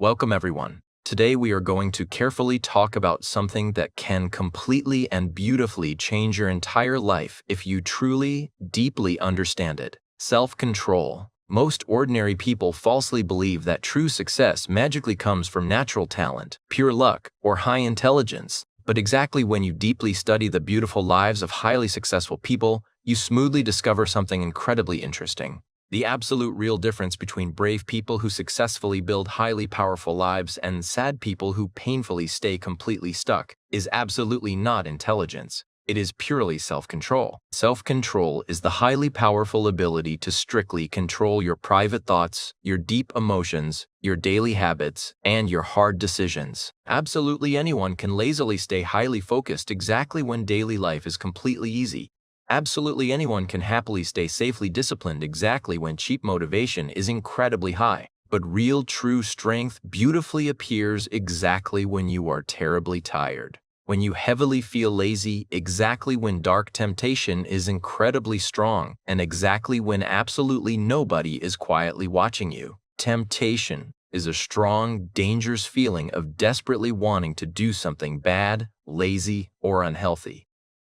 Welcome everyone. Today we are going to carefully talk about something that can completely and beautifully change your entire life if you truly, deeply understand it. Self-control. Most ordinary people falsely believe that true success magically comes from natural talent, pure luck, or high intelligence. But exactly when you deeply study the beautiful lives of highly successful people, you smoothly discover something incredibly interesting. The absolute real difference between brave people who successfully build highly powerful lives and sad people who painfully stay completely stuck is absolutely not intelligence. It is purely self-control. Self-control is the highly powerful ability to strictly control your private thoughts, your deep emotions, your daily habits, and your hard decisions. Absolutely anyone can lazily stay highly focused exactly when daily life is completely easy. Absolutely anyone can happily stay safely disciplined exactly when cheap motivation is incredibly high. But real true strength beautifully appears exactly when you are terribly tired. When you heavily feel lazy, exactly when dark temptation is incredibly strong, and exactly when absolutely nobody is quietly watching you. Temptation is a strong, dangerous feeling of desperately wanting to do something bad, lazy, or unhealthy.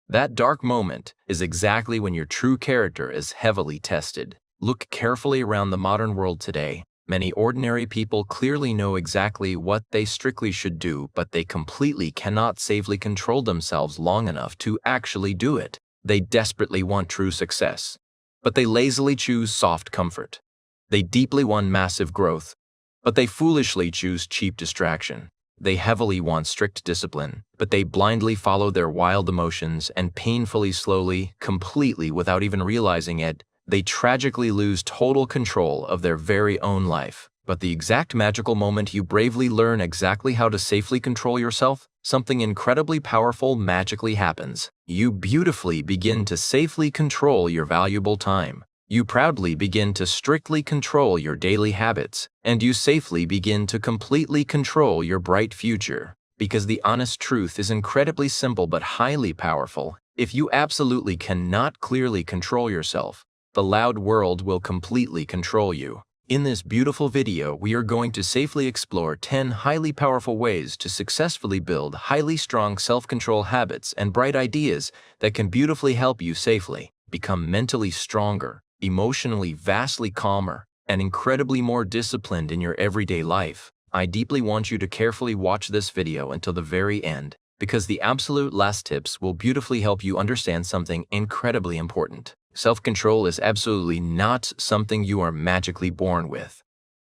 That dark moment is exactly when your true character is heavily tested. Look carefully around the modern world today. Many ordinary people clearly know exactly what they strictly should do, but they completely cannot safely control themselves long enough to actually do it. They desperately want true success, but they lazily choose soft comfort. They deeply want massive growth, but they foolishly choose cheap distraction. They heavily want strict discipline, but they blindly follow their wild emotions and painfully slowly, completely without even realizing it, they tragically lose total control of their very own life. But the exact magical moment you bravely learn exactly how to safely control yourself, something incredibly powerful magically happens. You beautifully begin to safely control your valuable time. You proudly begin to strictly control your daily habits, and you safely begin to completely control your bright future. Because the honest truth is incredibly simple but highly powerful. If you absolutely cannot clearly control yourself, the loud world will completely control you. In this beautiful video, we are going to safely explore 10 highly powerful ways to successfully build highly strong self-control habits and bright ideas that can beautifully help you safely become mentally stronger, emotionally vastly calmer, and incredibly more disciplined in your everyday life. I deeply want you to carefully watch this video until the very end, because the absolute last tips will beautifully help you understand something incredibly important. Self-control is absolutely not something you are magically born with.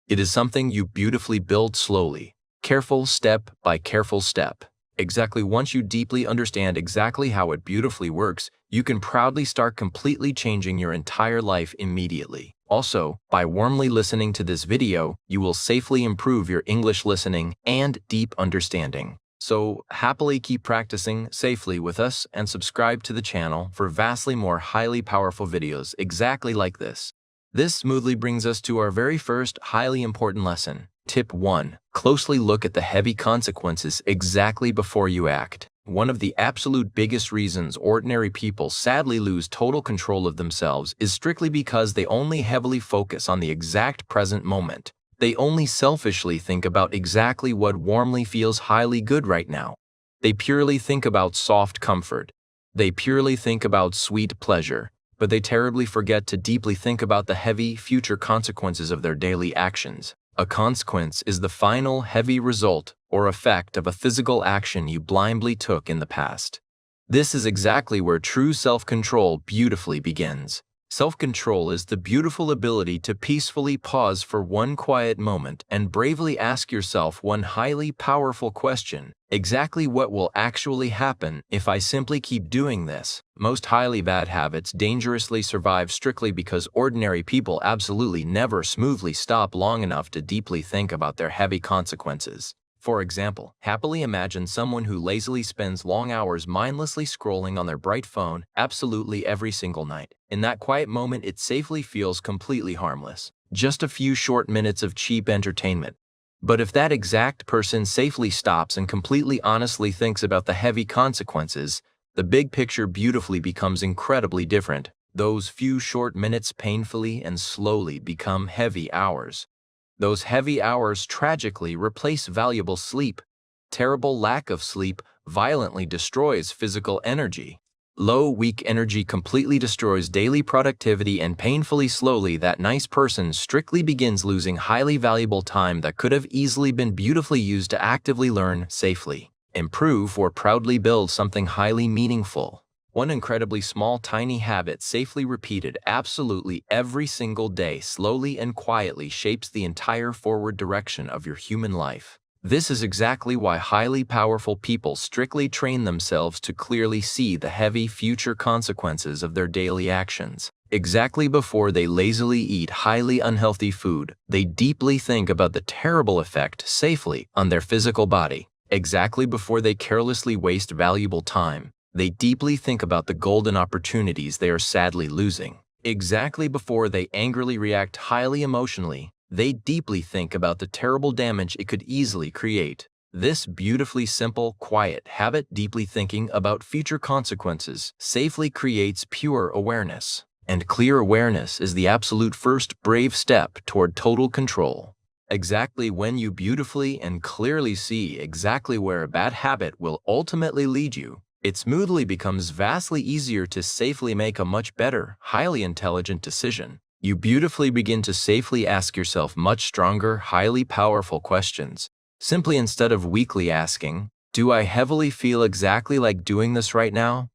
It is something you beautifully build slowly, careful step by careful step. Exactly once you deeply understand exactly how it beautifully works, you can proudly start completely changing your entire life immediately. Also, by warmly listening to this video, you will safely improve your English listening and deep understanding. So, happily keep practicing safely with us and subscribe to the channel for vastly more highly powerful videos exactly like this. This smoothly brings us to our very first highly important lesson. Tip 1. Closely look at the heavy consequences exactly before you act. One of the absolute biggest reasons ordinary people sadly lose total control of themselves is strictly because they only heavily focus on the exact present moment. They only selfishly think about exactly what warmly feels highly good right now. They purely think about soft comfort. They purely think about sweet pleasure, but they terribly forget to deeply think about the heavy future consequences of their daily actions. A consequence is the final heavy result or effect of a physical action you blindly took in the past. This is exactly where true self-control beautifully begins. Self-control is the beautiful ability to peacefully pause for one quiet moment and bravely ask yourself one highly powerful question. Exactly what will actually happen if I simply keep doing this? Most highly bad habits dangerously survive strictly because ordinary people absolutely never smoothly stop long enough to deeply think about their heavy consequences. For example, happily imagine someone who lazily spends long hours mindlessly scrolling on their bright phone absolutely every single night. In that quiet moment, it safely feels completely harmless. Just a few short minutes of cheap entertainment. But if that exact person safely stops and completely honestly thinks about the heavy consequences, the big picture beautifully becomes incredibly different. Those few short minutes painfully and slowly become heavy hours. Those heavy hours tragically replace valuable sleep. Terrible lack of sleep violently destroys physical energy. Low, weak energy completely destroys daily productivity, and painfully slowly that nice person strictly begins losing highly valuable time that could have easily been beautifully used to actively learn, safely improve, or proudly build something highly meaningful. One incredibly small, tiny habit safely repeated absolutely every single day slowly and quietly shapes the entire forward direction of your human life. This is exactly why highly powerful people strictly train themselves to clearly see the heavy future consequences of their daily actions. Exactly before they lazily eat highly unhealthy food, they deeply think about the terrible effect safely on their physical body. Exactly before they carelessly waste valuable time, they deeply think about the golden opportunities they are sadly losing. Exactly before they angrily react highly emotionally, they deeply think about the terrible damage it could easily create. This beautifully simple, quiet habit, deeply thinking about future consequences, safely creates pure awareness. And clear awareness is the absolute first brave step toward total control. Exactly when you beautifully and clearly see exactly where a bad habit will ultimately lead you, it smoothly becomes vastly easier to safely make a much better, highly intelligent decision. You beautifully begin to safely ask yourself much stronger, highly powerful questions. Simply, instead of weakly asking, "Do I heavily feel exactly like doing this right now?"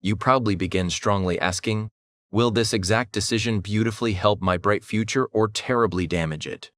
you probably begin strongly asking, "Will this exact decision beautifully help my bright future or terribly damage it?"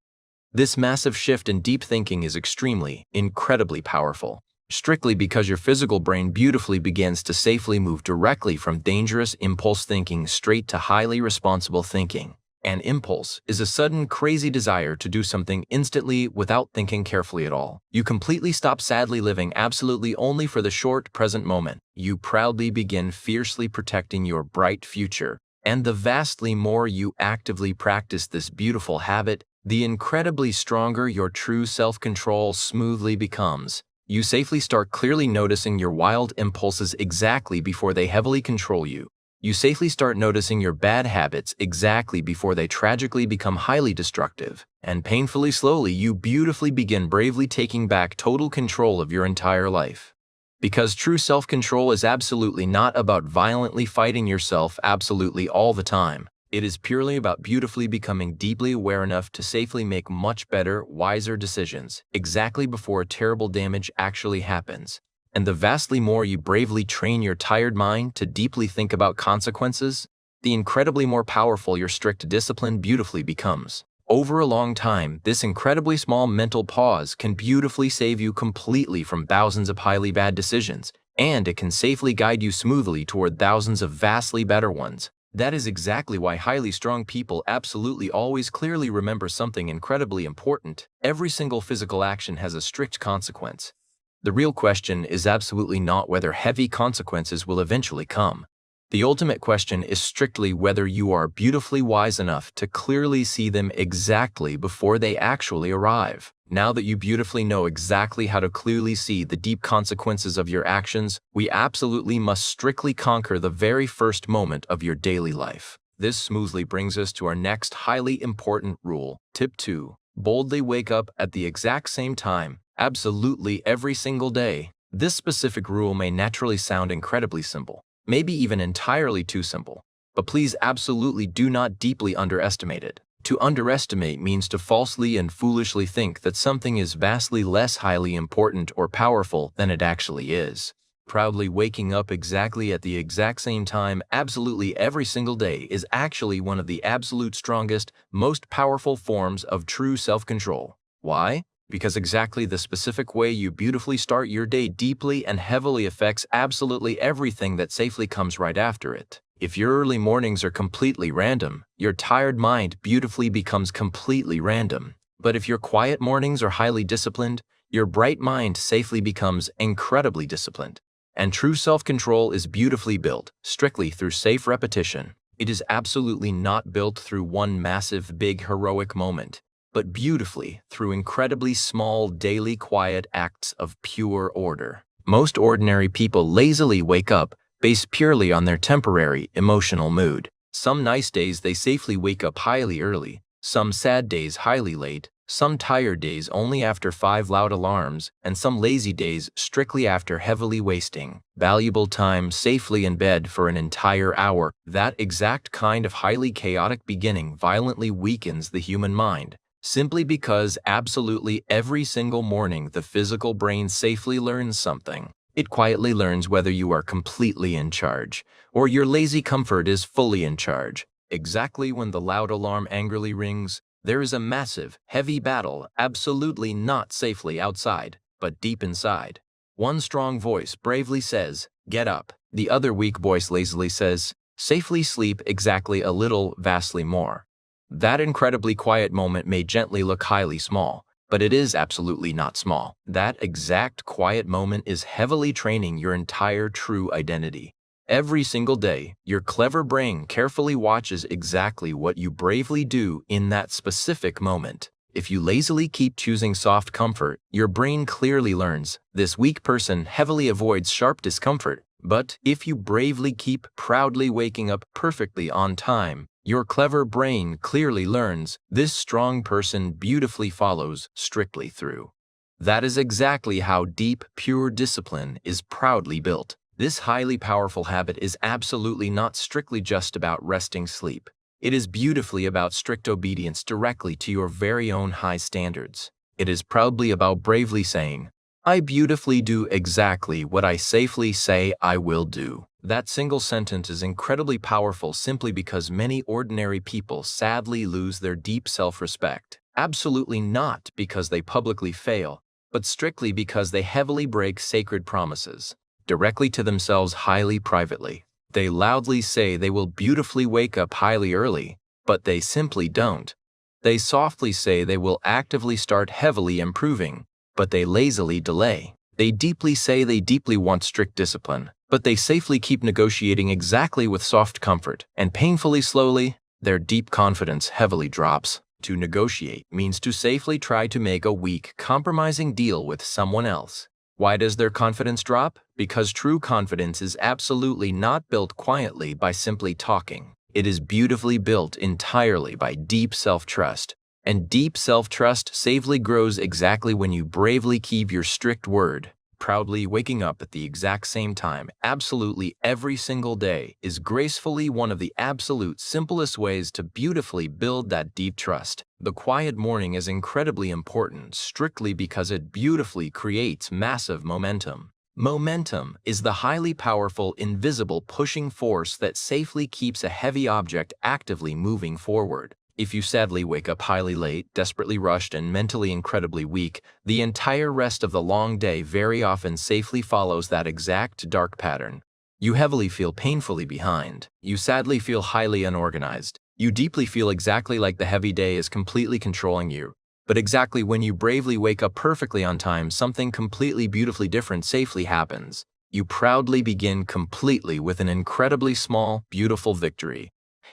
This massive shift in deep thinking is extremely, incredibly powerful. Strictly because your physical brain beautifully begins to safely move directly from dangerous impulse thinking straight to highly responsible thinking. An impulse is a sudden, crazy desire to do something instantly without thinking carefully at all. You completely stop sadly living absolutely only for the short present moment. You proudly begin fiercely protecting your bright future. And the vastly more you actively practice this beautiful habit, the incredibly stronger your true self-control smoothly becomes. You safely start clearly noticing your wild impulses exactly before they heavily control you. You safely start noticing your bad habits exactly before they tragically become highly destructive. And painfully slowly, you beautifully begin bravely taking back total control of your entire life. Because true self-control is absolutely not about violently fighting yourself absolutely all the time. It is purely about beautifully becoming deeply aware enough to safely make much better, wiser decisions, exactly before terrible damage actually happens. And the vastly more you bravely train your tired mind to deeply think about consequences, the incredibly more powerful your strict discipline beautifully becomes. Over a long time, this incredibly small mental pause can beautifully save you completely from thousands of highly bad decisions, and it can safely guide you smoothly toward thousands of vastly better ones. That is exactly why highly strong people absolutely always clearly remember something incredibly important. Every single physical action has a strict consequence. The real question is absolutely not whether heavy consequences will eventually come. The ultimate question is strictly whether you are beautifully wise enough to clearly see them exactly before they actually arrive. Now that you beautifully know exactly how to clearly see the deep consequences of your actions, we absolutely must strictly conquer the very first moment of your daily life. This smoothly brings us to our next highly important rule. Tip 2. Boldly wake up at the exact same time, absolutely every single day. This specific rule may naturally sound incredibly simple, maybe even entirely too simple, but please absolutely do not deeply underestimate it. To underestimate means to falsely and foolishly think that something is vastly less highly important or powerful than it actually is. Proudly waking up exactly at the exact same time absolutely every single day is actually one of the absolute strongest, most powerful forms of true self-control. Why? Because exactly the specific way you beautifully start your day deeply and heavily affects absolutely everything that safely comes right after it. If your early mornings are completely random, your tired mind beautifully becomes completely random. But if your quiet mornings are highly disciplined, your bright mind safely becomes incredibly disciplined. And true self-control is beautifully built, strictly through safe repetition. It is absolutely not built through one massive, big, heroic moment, but beautifully through incredibly small, daily quiet acts of pure order. Most ordinary people lazily wake up based purely on their temporary emotional mood. Some nice days they safely wake up highly early, some sad days highly late, Some tired days only after 5 loud alarms, and some lazy days strictly after heavily wasting valuable time safely in bed for an entire hour. That exact kind of highly chaotic beginning violently weakens the human mind, simply because absolutely every single morning the physical brain safely learns something. It quietly learns whether you are completely in charge, or your lazy comfort is fully in charge. Exactly when the loud alarm angrily rings, there is a massive, heavy battle, absolutely not safely outside, but deep inside. One strong voice bravely says, "Get up." The other weak voice lazily says, "Safely sleep exactly a little, vastly more." That incredibly quiet moment may gently look highly small, but it is absolutely not small. That exact quiet moment is heavily training your entire true identity. Every single day, your clever brain carefully watches exactly what you bravely do in that specific moment. If you lazily keep choosing soft comfort, your brain clearly learns this weak person heavily avoids sharp discomfort. But if you bravely keep proudly waking up perfectly on time, your clever brain clearly learns this strong person beautifully follows strictly through. That is exactly how deep, pure discipline is proudly built. This highly powerful habit is absolutely not strictly just about resting sleep. It is beautifully about strict obedience directly to your very own high standards. It is proudly about bravely saying, "I beautifully do exactly what I safely say I will do." That single sentence is incredibly powerful simply because many ordinary people sadly lose their deep self-respect. Absolutely not because they publicly fail, but strictly because they heavily break sacred promises directly to themselves highly privately. They loudly say they will beautifully wake up highly early, but they simply don't. They softly say they will actively start heavily improving, but they lazily delay. They deeply say they deeply want strict discipline, but they safely keep negotiating exactly with soft comfort, and painfully slowly, their deep confidence heavily drops. To negotiate means to safely try to make a weak, compromising deal with someone else. Why does their confidence drop? Because true confidence is absolutely not built quietly by simply talking. It is beautifully built entirely by deep self-trust. And deep self-trust safely grows exactly when you bravely keep your strict word. Proudly waking up at the exact same time, absolutely every single day, is gracefully one of the absolute simplest ways to beautifully build that deep trust. The quiet morning is incredibly important strictly because it beautifully creates massive momentum. Momentum is the highly powerful, invisible pushing force that safely keeps a heavy object actively moving forward. If you sadly wake up highly late, desperately rushed, and mentally incredibly weak, the entire rest of the long day very often safely follows that exact dark pattern. You heavily feel painfully behind. You sadly feel highly unorganized. You deeply feel exactly like the heavy day is completely controlling you. But exactly when you bravely wake up perfectly on time, something completely beautifully different safely happens. You proudly begin completely with an incredibly small, beautiful victory.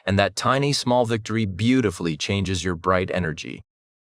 And that tiny small victory beautifully changes your bright energy.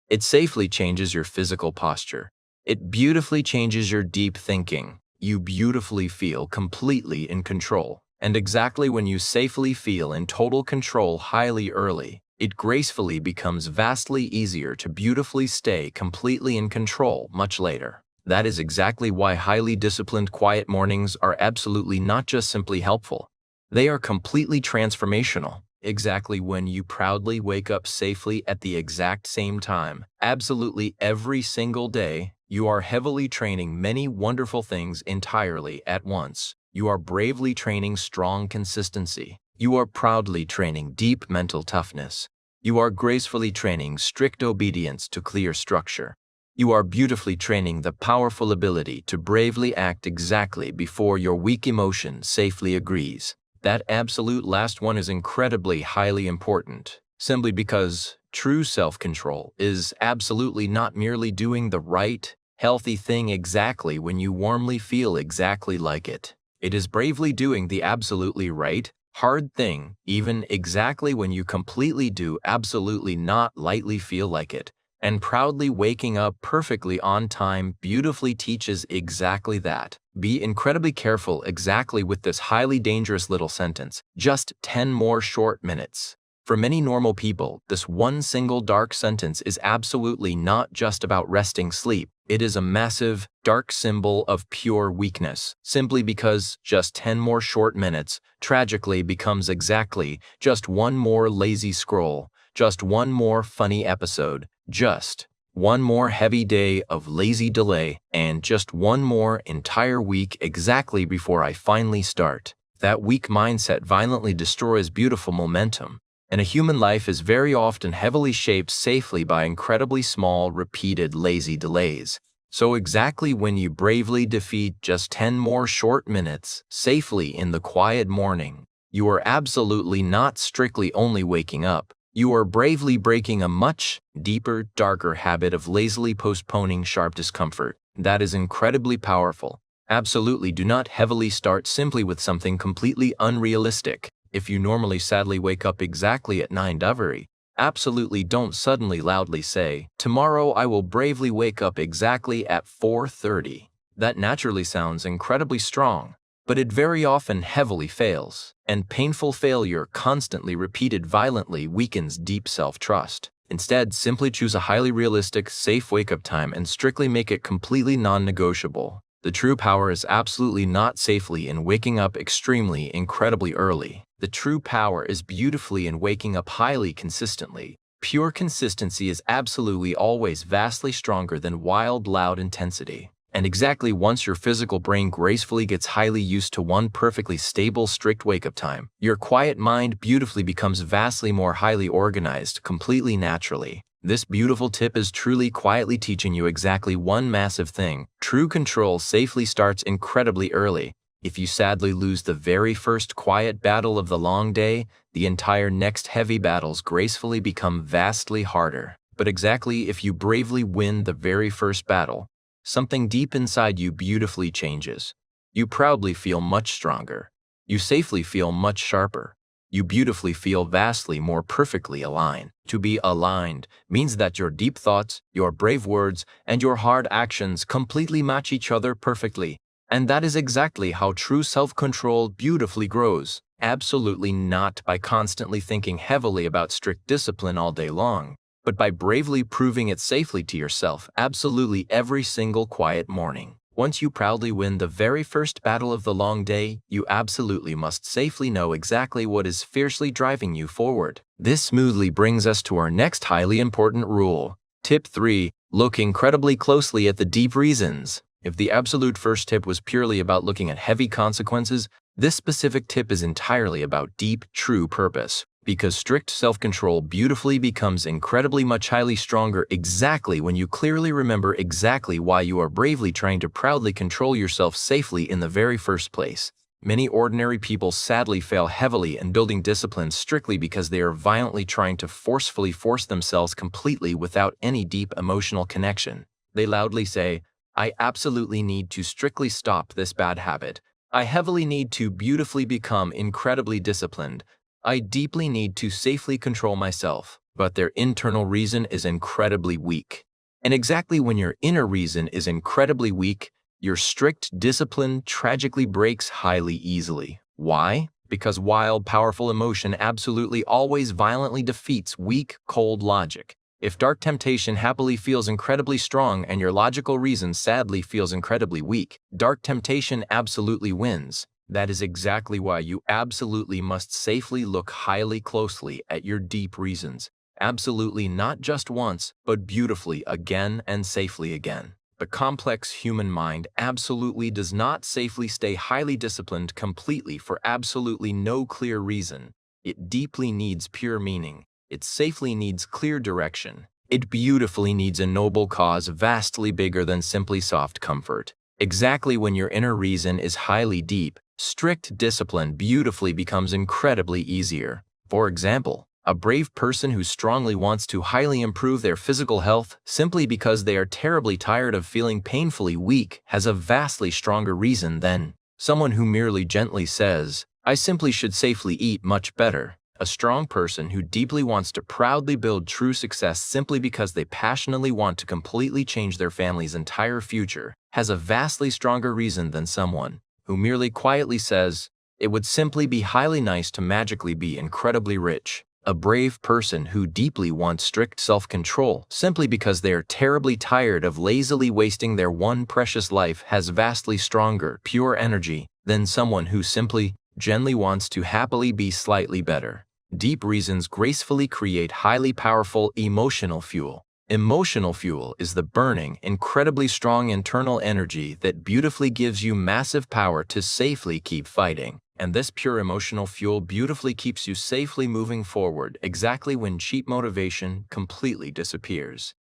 It safely changes your physical posture. It beautifully changes your deep thinking. You beautifully feel completely in control. And exactly when you safely feel in total control highly early, it gracefully becomes vastly easier to beautifully stay completely in control much later. That is exactly why highly disciplined quiet mornings are absolutely not just simply helpful. They are completely transformational. Exactly when you proudly wake up safely at the exact same time, absolutely every single day, you are heavily training many wonderful things entirely at once. You are bravely training strong consistency. You are proudly training deep mental toughness. You are gracefully training strict obedience to clear structure. You are beautifully training the powerful ability to bravely act exactly before your weak emotion safely agrees. That absolute last one is incredibly highly important, simply because true self-control is absolutely not merely doing the right, healthy thing exactly when you warmly feel exactly like it. It is bravely doing the absolutely right, hard thing, even exactly when you completely do absolutely not lightly feel like it. And proudly waking up perfectly on time beautifully teaches exactly that. Be incredibly careful exactly with this highly dangerous little sentence. Just 10 more short minutes. For many normal people, this one single dark sentence is absolutely not just about resting sleep. It is a massive, dark symbol of pure weakness, simply because just 10 more short minutes tragically becomes exactly just one more lazy scroll, just one more funny episode, just one more heavy day of lazy delay, and just one more entire week exactly before I finally start. That weak mindset violently destroys beautiful momentum. And a human life is very often heavily shaped safely by incredibly small, repeated, lazy delays. So exactly when you bravely defeat just 10 more short minutes safely in the quiet morning, you are absolutely not strictly only waking up. You are bravely breaking a much deeper, darker habit of lazily postponing sharp discomfort. That is incredibly powerful. Absolutely do not heavily start simply with something completely unrealistic. If you normally sadly wake up exactly at 9:00, absolutely don't suddenly loudly say, "Tomorrow I will bravely wake up exactly at 4:30. That naturally sounds incredibly strong, but it very often heavily fails, and painful failure constantly repeated violently weakens deep self-trust. Instead, simply choose a highly realistic, safe wake-up time and strictly make it completely non-negotiable. The true power is absolutely not safely in waking up extremely, incredibly early. The true power is beautifully in waking up highly consistently. Pure consistency is absolutely always vastly stronger than wild, loud intensity. And exactly once your physical brain gracefully gets highly used to one perfectly stable, strict wake-up time, your quiet mind beautifully becomes vastly more highly organized, completely naturally. This beautiful tip is truly quietly teaching you exactly one massive thing. True control safely starts incredibly early. If you sadly lose the very first quiet battle of the long day, the entire next heavy battles gracefully become vastly harder. But exactly if you bravely win the very first battle, something deep inside you beautifully changes. You proudly feel much stronger. You safely feel much sharper. You beautifully feel vastly more perfectly aligned. To be aligned means that your deep thoughts, your brave words, and your hard actions completely match each other perfectly. And that is exactly how true self-control beautifully grows. Absolutely not by constantly thinking heavily about strict discipline all day long, but by bravely proving it safely to yourself absolutely every single quiet morning. Once you proudly win the very first battle of the long day, you absolutely must safely know exactly what is fiercely driving you forward. This smoothly brings us to our next highly important rule. Tip 3. Look incredibly closely at the deep reasons. If the absolute first tip was purely about looking at heavy consequences, this specific tip is entirely about deep, true purpose. Because strict self-control beautifully becomes incredibly much highly stronger exactly when you clearly remember exactly why you are bravely trying to proudly control yourself safely in the very first place. Many ordinary people sadly fail heavily in building discipline strictly because they are violently trying to forcefully force themselves completely without any deep emotional connection. They loudly say, "I absolutely need to strictly stop this bad habit. I heavily need to beautifully become incredibly disciplined. I deeply need to safely control myself," but their internal reason is incredibly weak. And exactly when your inner reason is incredibly weak, your strict discipline tragically breaks highly easily. Why? Because wild, powerful emotion absolutely always violently defeats weak, cold logic. If dark temptation happily feels incredibly strong and your logical reason sadly feels incredibly weak, dark temptation absolutely wins. That is exactly why you absolutely must safely look highly closely at your deep reasons. Absolutely not just once, but beautifully again and safely again. The complex human mind absolutely does not safely stay highly disciplined completely for absolutely no clear reason. It deeply needs pure meaning. It safely needs clear direction. It beautifully needs a noble cause vastly bigger than simply soft comfort. Exactly when your inner reason is highly deep, strict discipline beautifully becomes incredibly easier. For example, a brave person who strongly wants to highly improve their physical health simply because they are terribly tired of feeling painfully weak has a vastly stronger reason than someone who merely gently says, "I simply should safely eat much better." A strong person who deeply wants to proudly build true success simply because they passionately want to completely change their family's entire future has a vastly stronger reason than someone who merely quietly says, "It would simply be highly nice to magically be incredibly rich." A brave person who deeply wants strict self-control simply because they are terribly tired of lazily wasting their one precious life has vastly stronger, pure energy than someone who simply, gently wants to happily be slightly better. Deep reasons gracefully create highly powerful emotional fuel. Emotional fuel is the burning, incredibly strong internal energy that beautifully gives you massive power to safely keep fighting. And this pure emotional fuel beautifully keeps you safely moving forward exactly when cheap motivation completely disappears.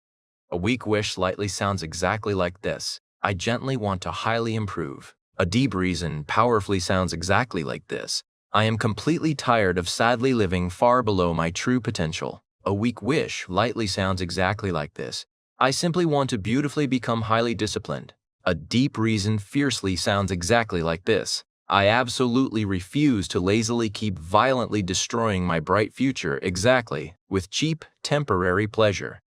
A weak wish slightly sounds exactly like this: I gently want to highly improve. A deep reason powerfully sounds exactly like this: I am completely tired of sadly living far below my true potential. A weak wish lightly sounds exactly like this: I simply want to beautifully become highly disciplined. A deep reason fiercely sounds exactly like this: I absolutely refuse to lazily keep violently destroying my bright future exactly with cheap, temporary pleasure.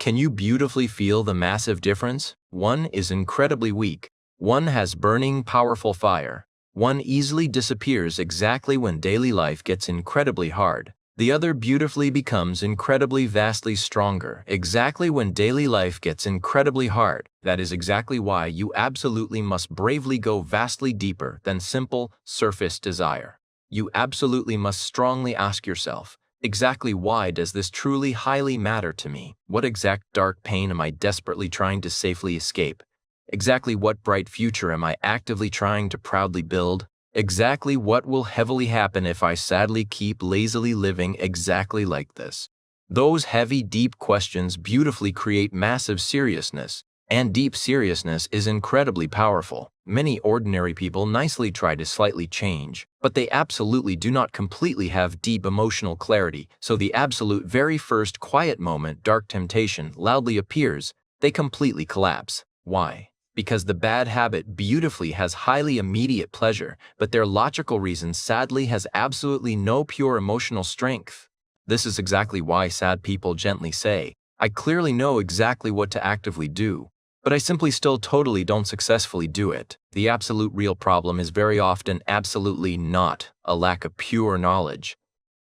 Can you beautifully feel the massive difference? One is incredibly weak. One has burning, powerful fire. One easily disappears exactly when daily life gets incredibly hard. The other beautifully becomes incredibly vastly stronger exactly when daily life gets incredibly hard. That is exactly why you absolutely must bravely go vastly deeper than simple, surface desire. You absolutely must strongly ask yourself, exactly why does this truly highly matter to me? What exact dark pain am I desperately trying to safely escape? Exactly what bright future am I actively trying to proudly build? Exactly what will heavily happen if I sadly keep lazily living exactly like this? Those heavy, deep questions beautifully create massive seriousness, and deep seriousness is incredibly powerful. Many ordinary people nicely try to slightly change, but they absolutely do not completely have deep emotional clarity, so the absolute very first quiet moment dark temptation loudly appears, they completely collapse. Why? Because the bad habit beautifully has highly immediate pleasure, but their logical reason sadly has absolutely no pure emotional strength. This is exactly why sad people gently say, I clearly know exactly what to actively do, but I simply still totally don't successfully do it. The absolute real problem is very often absolutely not a lack of pure knowledge.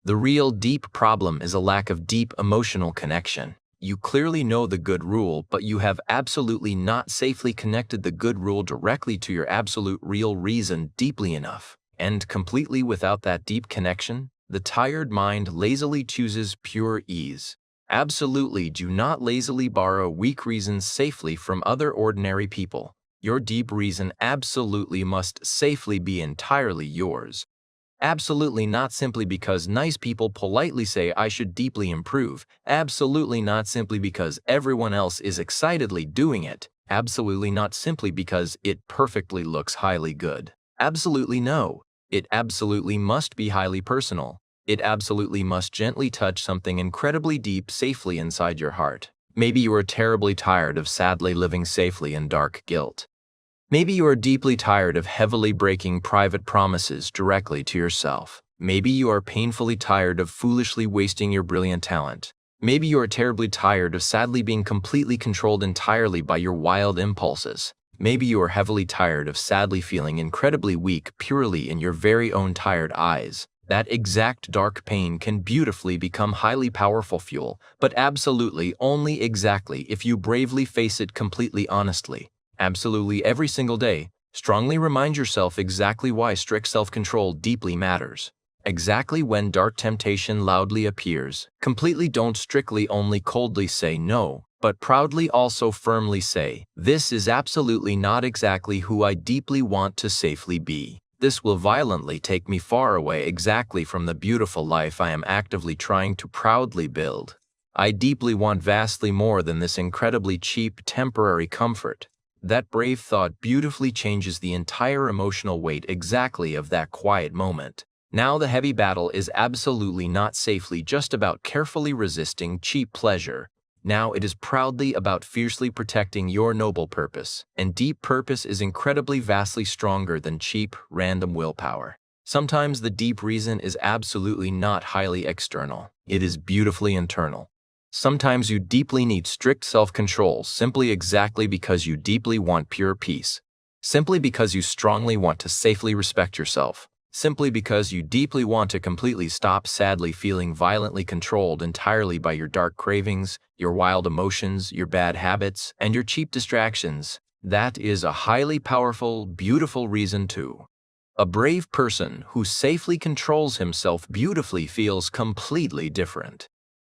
The real deep problem is a lack of deep emotional connection. You clearly know the good rule, but you have absolutely not safely connected the good rule directly to your absolute real reason deeply enough. And completely without that deep connection, the tired mind lazily chooses pure ease. Absolutely do not lazily borrow weak reasons safely from other ordinary people. Your deep reason absolutely must safely be entirely yours. Absolutely not simply because nice people politely say I should deeply improve. Absolutely not simply because everyone else is excitedly doing it. Absolutely not simply because it perfectly looks highly good. Absolutely no. It absolutely must be highly personal. It absolutely must gently touch something incredibly deep safely inside your heart. Maybe you are terribly tired of sadly living safely in dark guilt. Maybe you are deeply tired of heavily breaking private promises directly to yourself. Maybe you are painfully tired of foolishly wasting your brilliant talent. Maybe you are terribly tired of sadly being completely controlled entirely by your wild impulses. Maybe you are heavily tired of sadly feeling incredibly weak purely in your very own tired eyes. That exact dark pain can beautifully become highly powerful fuel, but absolutely only exactly if you bravely face it completely honestly. Absolutely every single day, strongly remind yourself exactly why strict self-control deeply matters. Exactly when dark temptation loudly appears, completely don't strictly only coldly say no, but proudly also firmly say, this is absolutely not exactly who I deeply want to safely be. This will violently take me far away exactly from the beautiful life I am actively trying to proudly build. I deeply want vastly more than this incredibly cheap, temporary comfort. That brave thought beautifully changes the entire emotional weight exactly of that quiet moment. Now the heavy battle is absolutely not safely just about carefully resisting cheap pleasure. Now it is proudly about fiercely protecting your noble purpose. And deep purpose is incredibly vastly stronger than cheap, random willpower. Sometimes the deep reason is absolutely not highly external. It is beautifully internal. Sometimes you deeply need strict self-control simply exactly because you deeply want pure peace. Simply because you strongly want to safely respect yourself. simply because you deeply want to completely stop sadly feeling violently controlled entirely by your dark cravings, your wild emotions, your bad habits, and your cheap distractions. That is a highly powerful, beautiful reason too. A brave person who safely controls himself beautifully feels completely different.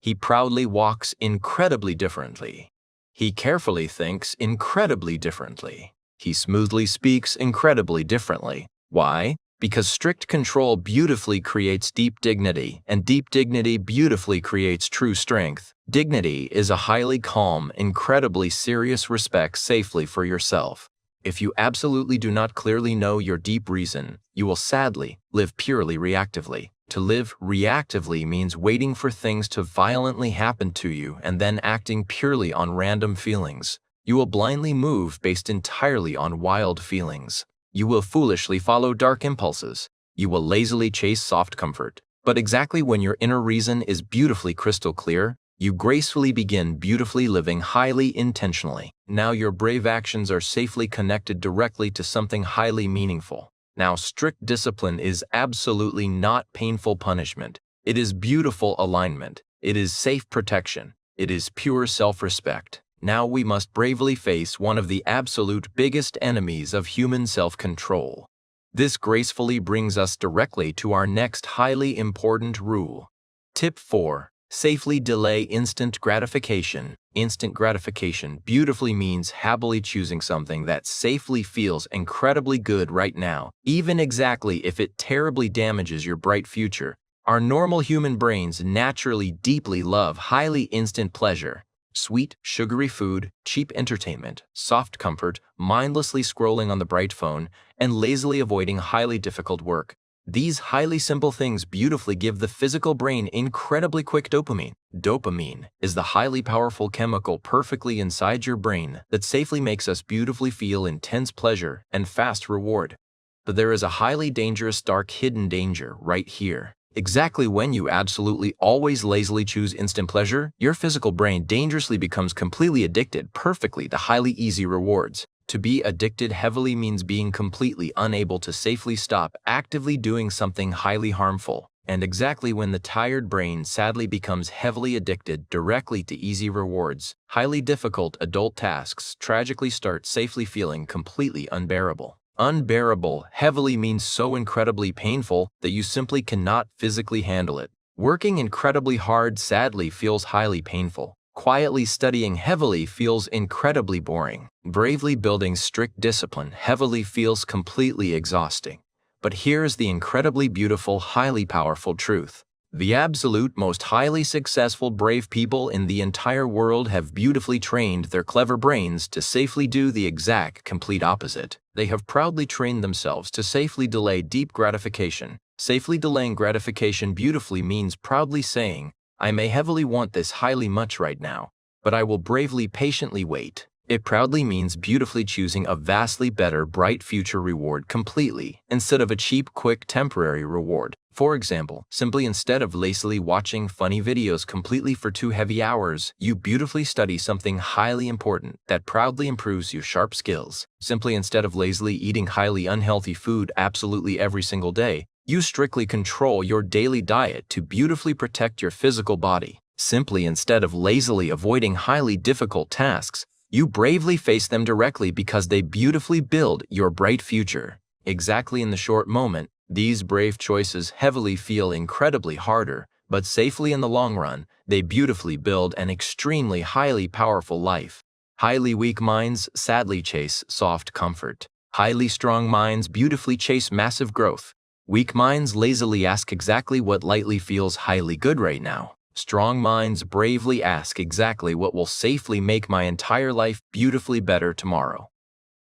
He proudly walks incredibly differently. He carefully thinks incredibly differently. He smoothly speaks incredibly differently. Why? Because strict control beautifully creates deep dignity, and deep dignity beautifully creates true strength. Dignity is a highly calm, incredibly serious respect safely for yourself. If you absolutely do not clearly know your deep reason, you will sadly live purely reactively. To live reactively means waiting for things to violently happen to you and then acting purely on random feelings. You will blindly move based entirely on wild feelings. You will foolishly follow dark impulses. You will lazily chase soft comfort. But exactly when your inner reason is beautifully crystal clear, you gracefully begin beautifully living highly intentionally. Now your brave actions are safely connected directly to something highly meaningful. Now strict discipline is absolutely not painful punishment. It is beautiful alignment. It is safe protection. It is pure self-respect. Now we must bravely face one of the absolute biggest enemies of human self-control. This gracefully brings us directly to our next highly important rule. Tip 4. Safely delay instant gratification. Instant gratification beautifully means happily choosing something that safely feels incredibly good right now, even exactly if it terribly damages your bright future. Our normal human brains naturally deeply love highly instant pleasure. Sweet, sugary food, cheap entertainment, soft comfort, mindlessly scrolling on the bright phone, and lazily avoiding highly difficult work. These highly simple things beautifully give the physical brain incredibly quick dopamine. Dopamine is the highly powerful chemical perfectly inside your brain that safely makes us beautifully feel intense pleasure and fast reward. But there is a highly dangerous dark hidden danger right here. Exactly when you absolutely always lazily choose instant pleasure, your physical brain dangerously becomes completely addicted perfectly to highly easy rewards. To be addicted heavily means being completely unable to safely stop actively doing something highly harmful. And exactly when the tired brain sadly becomes heavily addicted directly to easy rewards, highly difficult adult tasks tragically start safely feeling completely unbearable. Unbearable heavily means so incredibly painful that you simply cannot physically handle it. Working incredibly hard sadly feels highly painful. Quietly studying heavily feels incredibly boring. Bravely building strict discipline heavily feels completely exhausting. But here's the incredibly beautiful, highly powerful truth. The absolute most highly successful brave people in the entire world have beautifully trained their clever brains to safely do the exact complete opposite. They have proudly trained themselves to safely delay deep gratification. Safely delaying gratification beautifully means proudly saying, I may heavily want this highly much right now, but I will bravely patiently wait. It proudly means beautifully choosing a vastly better, bright future reward completely, instead of a cheap, quick, temporary reward. For example, simply instead of lazily watching funny videos completely for 2 heavy hours, you beautifully study something highly important that proudly improves your sharp skills. Simply instead of lazily eating highly unhealthy food absolutely every single day, you strictly control your daily diet to beautifully protect your physical body. Simply instead of lazily avoiding highly difficult tasks, you bravely face them directly because they beautifully build your bright future. Exactly in the short moment, these brave choices heavily feel incredibly harder, but safely in the long run, they beautifully build an extremely highly powerful life. Highly weak minds sadly chase soft comfort. Highly strong minds beautifully chase massive growth. Weak minds lazily ask exactly what lightly feels highly good right now. Strong minds bravely ask exactly what will safely make my entire life beautifully better tomorrow.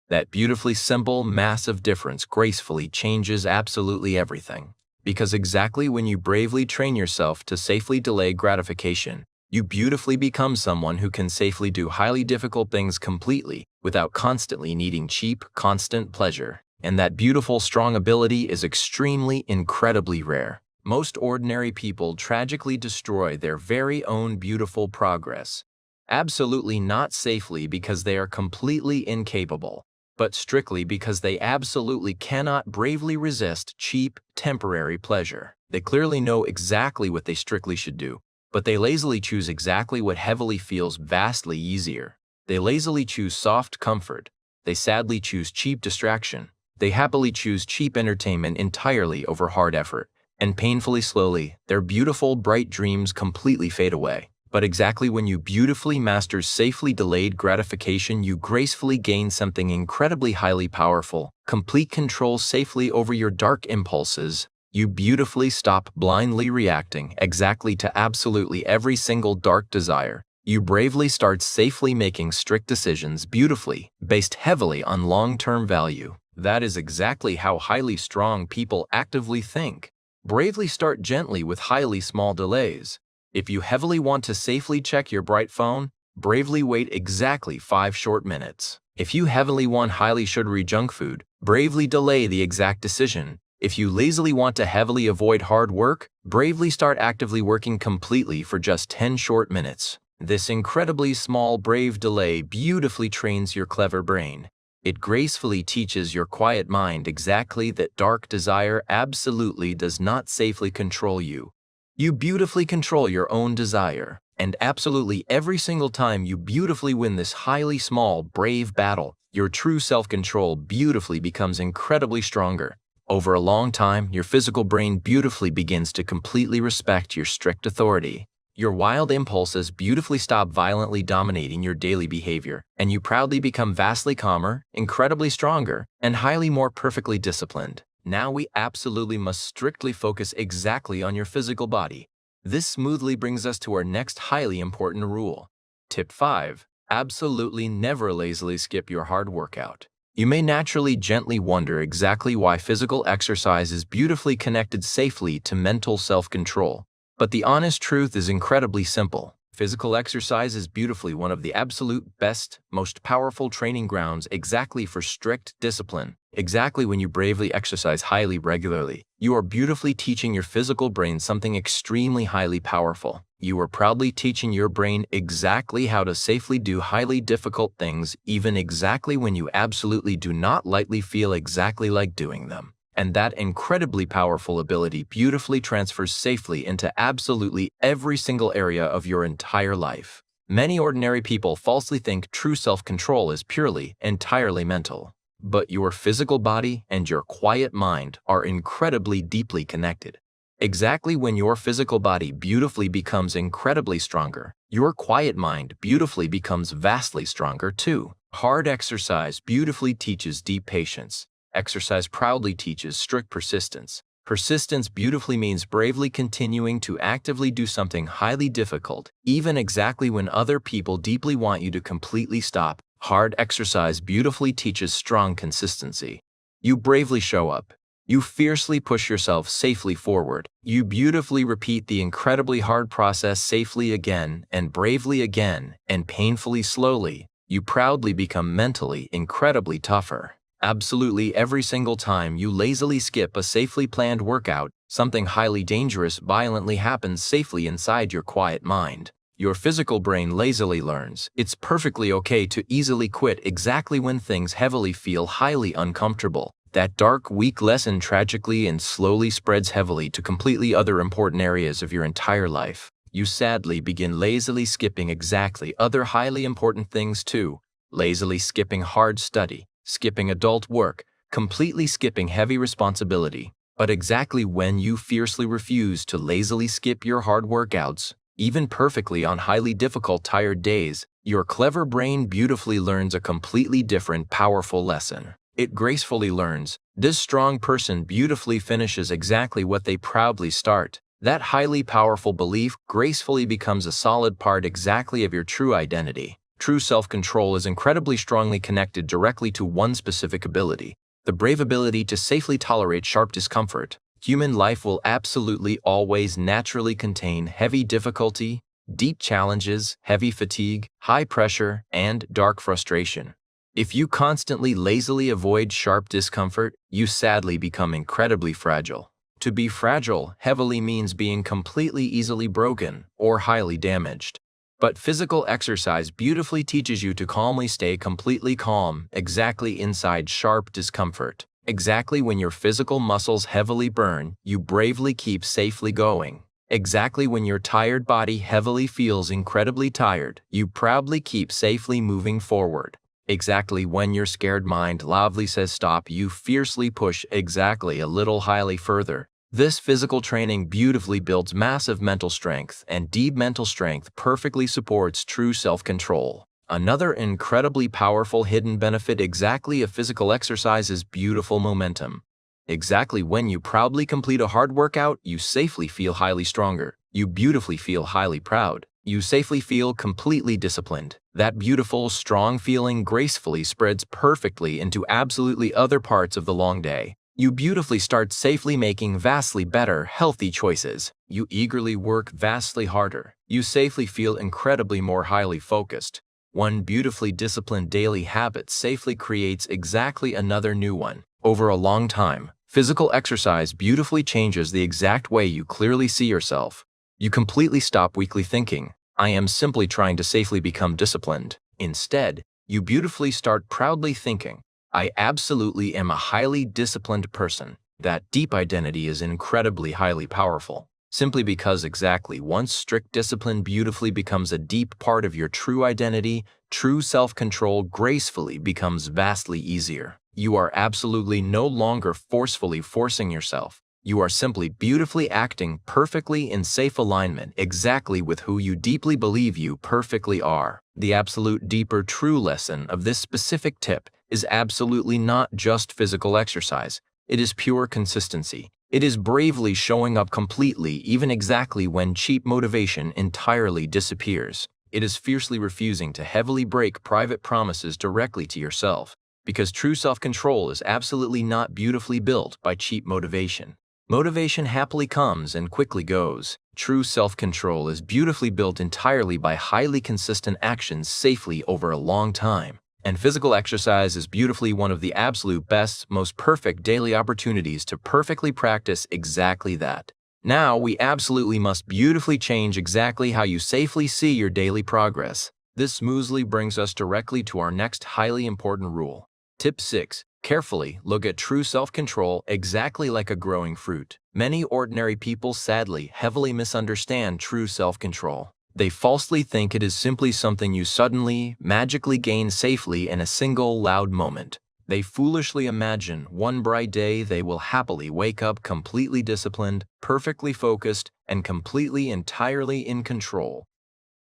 That beautifully simple, massive difference gracefully changes absolutely everything. Because exactly when you bravely train yourself to safely delay gratification, you beautifully become someone who can safely do highly difficult things completely without constantly needing cheap, constant pleasure. And that beautiful, strong ability is extremely, incredibly rare. Most ordinary people tragically destroy their very own beautiful progress. Absolutely not safely because they are completely incapable. but strictly because they absolutely cannot bravely resist cheap, temporary pleasure. They clearly know exactly what they strictly should do, but they lazily choose exactly what heavily feels vastly easier. They lazily choose soft comfort. They sadly choose cheap distraction. They happily choose cheap entertainment entirely over hard effort. And painfully slowly, their beautiful, bright dreams completely fade away. But exactly when you beautifully master safely delayed gratification, you gracefully gain something incredibly highly powerful, complete control safely over your dark impulses. You beautifully stop blindly reacting exactly to absolutely every single dark desire. You bravely start safely making strict decisions beautifully, based heavily on long-term value. That is exactly how highly strong people actively think. Bravely start gently with highly small delays. If you heavily want to safely check your bright phone, bravely wait exactly 5 short minutes. If you heavily want highly sugary junk food, bravely delay the exact decision. If you lazily want to heavily avoid hard work, bravely start actively working completely for just 10 short minutes. This incredibly small brave delay beautifully trains your clever brain. It gracefully teaches your quiet mind exactly that dark desire absolutely does not safely control you. You beautifully control your own desire, and absolutely every single time you beautifully win this highly small, brave battle, your true self-control beautifully becomes incredibly stronger. Over a long time, your physical brain beautifully begins to completely respect your strict authority. Your wild impulses beautifully stop violently dominating your daily behavior, and you proudly become vastly calmer, incredibly stronger, and highly more perfectly disciplined. Now we absolutely must strictly focus exactly on your physical body. This smoothly brings us to our next highly important rule. Tip 5. Absolutely never lazily skip your hard workout. You may naturally gently wonder exactly why physical exercise is beautifully connected safely to mental self-control. But the honest truth is incredibly simple. Physical exercise is beautifully one of the absolute best, most powerful training grounds exactly for strict discipline. Exactly when you bravely exercise highly regularly, you are beautifully teaching your physical brain something extremely highly powerful. You are proudly teaching your brain exactly how to safely do highly difficult things, even exactly when you absolutely do not lightly feel exactly like doing them. And that incredibly powerful ability beautifully transfers safely into absolutely every single area of your entire life. Many ordinary people falsely think true self-control is purely, entirely mental. But your physical body and your quiet mind are incredibly deeply connected. Exactly when your physical body beautifully becomes incredibly stronger, your quiet mind beautifully becomes vastly stronger too. Hard exercise beautifully teaches deep patience. Exercise proudly teaches strict persistence. Persistence beautifully means bravely continuing to actively do something highly difficult, even exactly when other people deeply want you to completely stop. Hard exercise beautifully teaches strong consistency. You bravely show up. You fiercely push yourself safely forward. You beautifully repeat the incredibly hard process safely again and bravely again and painfully slowly. You proudly become mentally incredibly tougher. Absolutely every single time you lazily skip a safely planned workout, something highly dangerous violently happens safely inside your quiet mind. Your physical brain lazily learns it's perfectly okay to easily quit exactly when things heavily feel highly uncomfortable. That dark, weak lesson tragically and slowly spreads heavily to completely other important areas of your entire life. You sadly begin lazily skipping exactly other highly important things too, lazily skipping hard study, skipping adult work, completely skipping heavy responsibility. But exactly when you fiercely refuse to lazily skip your hard workouts, even perfectly on highly difficult tired days, your clever brain beautifully learns a completely different powerful lesson. It gracefully learns, this strong person beautifully finishes exactly what they proudly start. That highly powerful belief gracefully becomes a solid part exactly of your true identity. True self-control is incredibly strongly connected directly to one specific ability, the brave ability to safely tolerate sharp discomfort. Human life will absolutely always naturally contain heavy difficulty, deep challenges, heavy fatigue, high pressure, and dark frustration. If you constantly lazily avoid sharp discomfort, you sadly become incredibly fragile. To be fragile heavily means being completely easily broken or highly damaged. But physical exercise beautifully teaches you to calmly stay completely calm, exactly inside sharp discomfort. Exactly when your physical muscles heavily burn, you bravely keep safely going. Exactly when your tired body heavily feels incredibly tired, you proudly keep safely moving forward. Exactly when your scared mind loudly says stop, you fiercely push exactly a little highly further. This physical training beautifully builds massive mental strength, and deep mental strength perfectly supports true self-control. Another incredibly powerful hidden benefit exactly of physical exercise is beautiful momentum. Exactly when you proudly complete a hard workout, you safely feel highly stronger. You beautifully feel highly proud. You safely feel completely disciplined. That beautiful, strong feeling gracefully spreads perfectly into absolutely other parts of the long day. You beautifully start safely making vastly better, healthy choices. You eagerly work vastly harder. You safely feel incredibly more highly focused. One beautifully disciplined daily habit safely creates exactly another new one. Over a long time, physical exercise beautifully changes the exact way you clearly see yourself. You completely stop weakly thinking, I am simply trying to safely become disciplined. Instead, you beautifully start proudly thinking, I absolutely am a highly disciplined person. That deep identity is incredibly highly powerful. Simply because exactly once strict discipline beautifully becomes a deep part of your true identity, true self-control gracefully becomes vastly easier. You are absolutely no longer forcefully forcing yourself. You are simply beautifully acting perfectly in safe alignment exactly with who you deeply believe you perfectly are. The absolute deeper true lesson of this specific tip is absolutely not just physical exercise. It is pure consistency. It is bravely showing up completely, even exactly when cheap motivation entirely disappears. It is fiercely refusing to heavily break private promises directly to yourself, because true self-control is absolutely not beautifully built by cheap motivation. Motivation happily comes and quickly goes. True self-control is beautifully built entirely by highly consistent actions safely over a long time. And physical exercise is beautifully one of the absolute best, most perfect daily opportunities to perfectly practice exactly that. Now, we absolutely must beautifully change exactly how you safely see your daily progress. This smoothly brings us directly to our next highly important rule. Tip 6. Carefully look at true self-control exactly like a growing fruit. Many ordinary people sadly heavily misunderstand true self-control. They falsely think it is simply something you suddenly, magically gain safely in a single loud moment. They foolishly imagine one bright day they will happily wake up completely disciplined, perfectly focused, and completely entirely in control.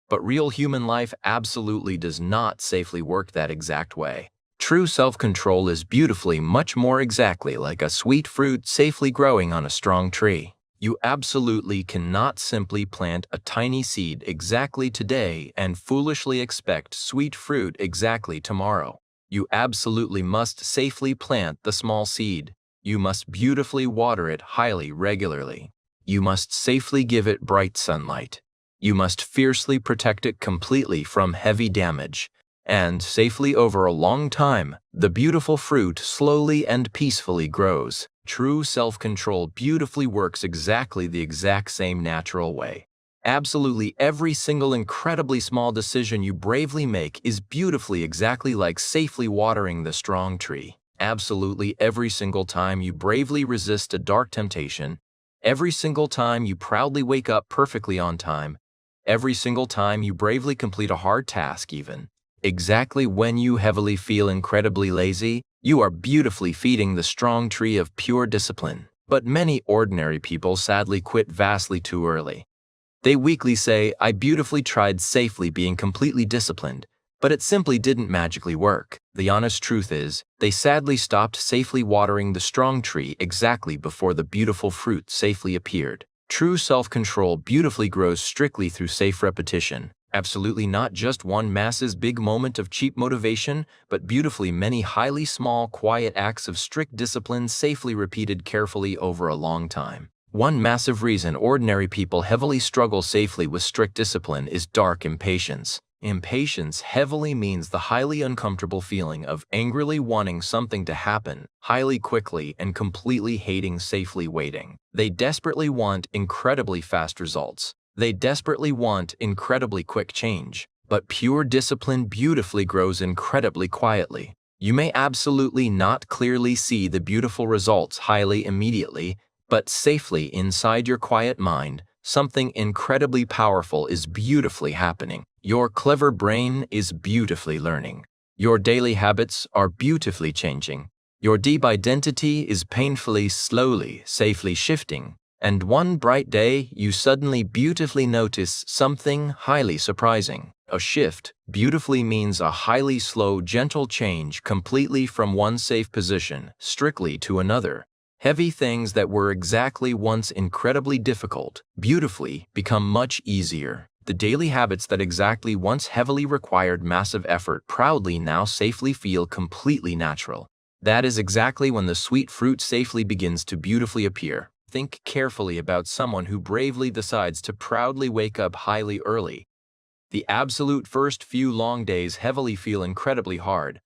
But real human life absolutely does not safely work that exact way. True self-control is beautifully much more exactly like a sweet fruit safely growing on a strong tree. You absolutely cannot simply plant a tiny seed exactly today and foolishly expect sweet fruit exactly tomorrow. You absolutely must safely plant the small seed. You must beautifully water it highly regularly. You must safely give it bright sunlight. You must fiercely protect it completely from heavy damage. And safely over a long time, the beautiful fruit slowly and peacefully grows. True self-control beautifully works exactly the exact same natural way. Absolutely every single incredibly small decision you bravely make is beautifully exactly like safely watering the strong tree. Absolutely every single time you bravely resist a dark temptation, every single time you proudly wake up perfectly on time, every single time you bravely complete a hard task even, exactly when you heavily feel incredibly lazy, you are beautifully feeding the strong tree of pure discipline. But many ordinary people sadly quit vastly too early. They weakly say, I beautifully tried safely being completely disciplined, but it simply didn't magically work. The honest truth is, they sadly stopped safely watering the strong tree exactly before the beautiful fruit safely appeared. True self-control beautifully grows strictly through safe repetition. Absolutely not just one massive big moment of cheap motivation, but beautifully many highly small, quiet acts of strict discipline safely repeated carefully over a long time. One massive reason ordinary people heavily struggle safely with strict discipline is dark impatience. Impatience heavily means the highly uncomfortable feeling of angrily wanting something to happen, highly quickly and completely hating safely waiting. They desperately want incredibly fast results. They desperately want incredibly quick change, but pure discipline beautifully grows incredibly quietly. You may absolutely not clearly see the beautiful results highly immediately, but safely inside your quiet mind, something incredibly powerful is beautifully happening. Your clever brain is beautifully learning. Your daily habits are beautifully changing. Your deep identity is painfully, slowly, safely shifting. And one bright day, you suddenly beautifully notice something highly surprising. A shift beautifully means a highly slow, gentle change completely from one safe position, strictly to another. Heavy things that were exactly once incredibly difficult, beautifully become much easier. The daily habits that exactly once heavily required massive effort proudly now safely feel completely natural. That is exactly when the sweet fruit safely begins to beautifully appear. Think carefully about someone who bravely decides to proudly wake up highly early. The absolute first few long days heavily feel incredibly hard.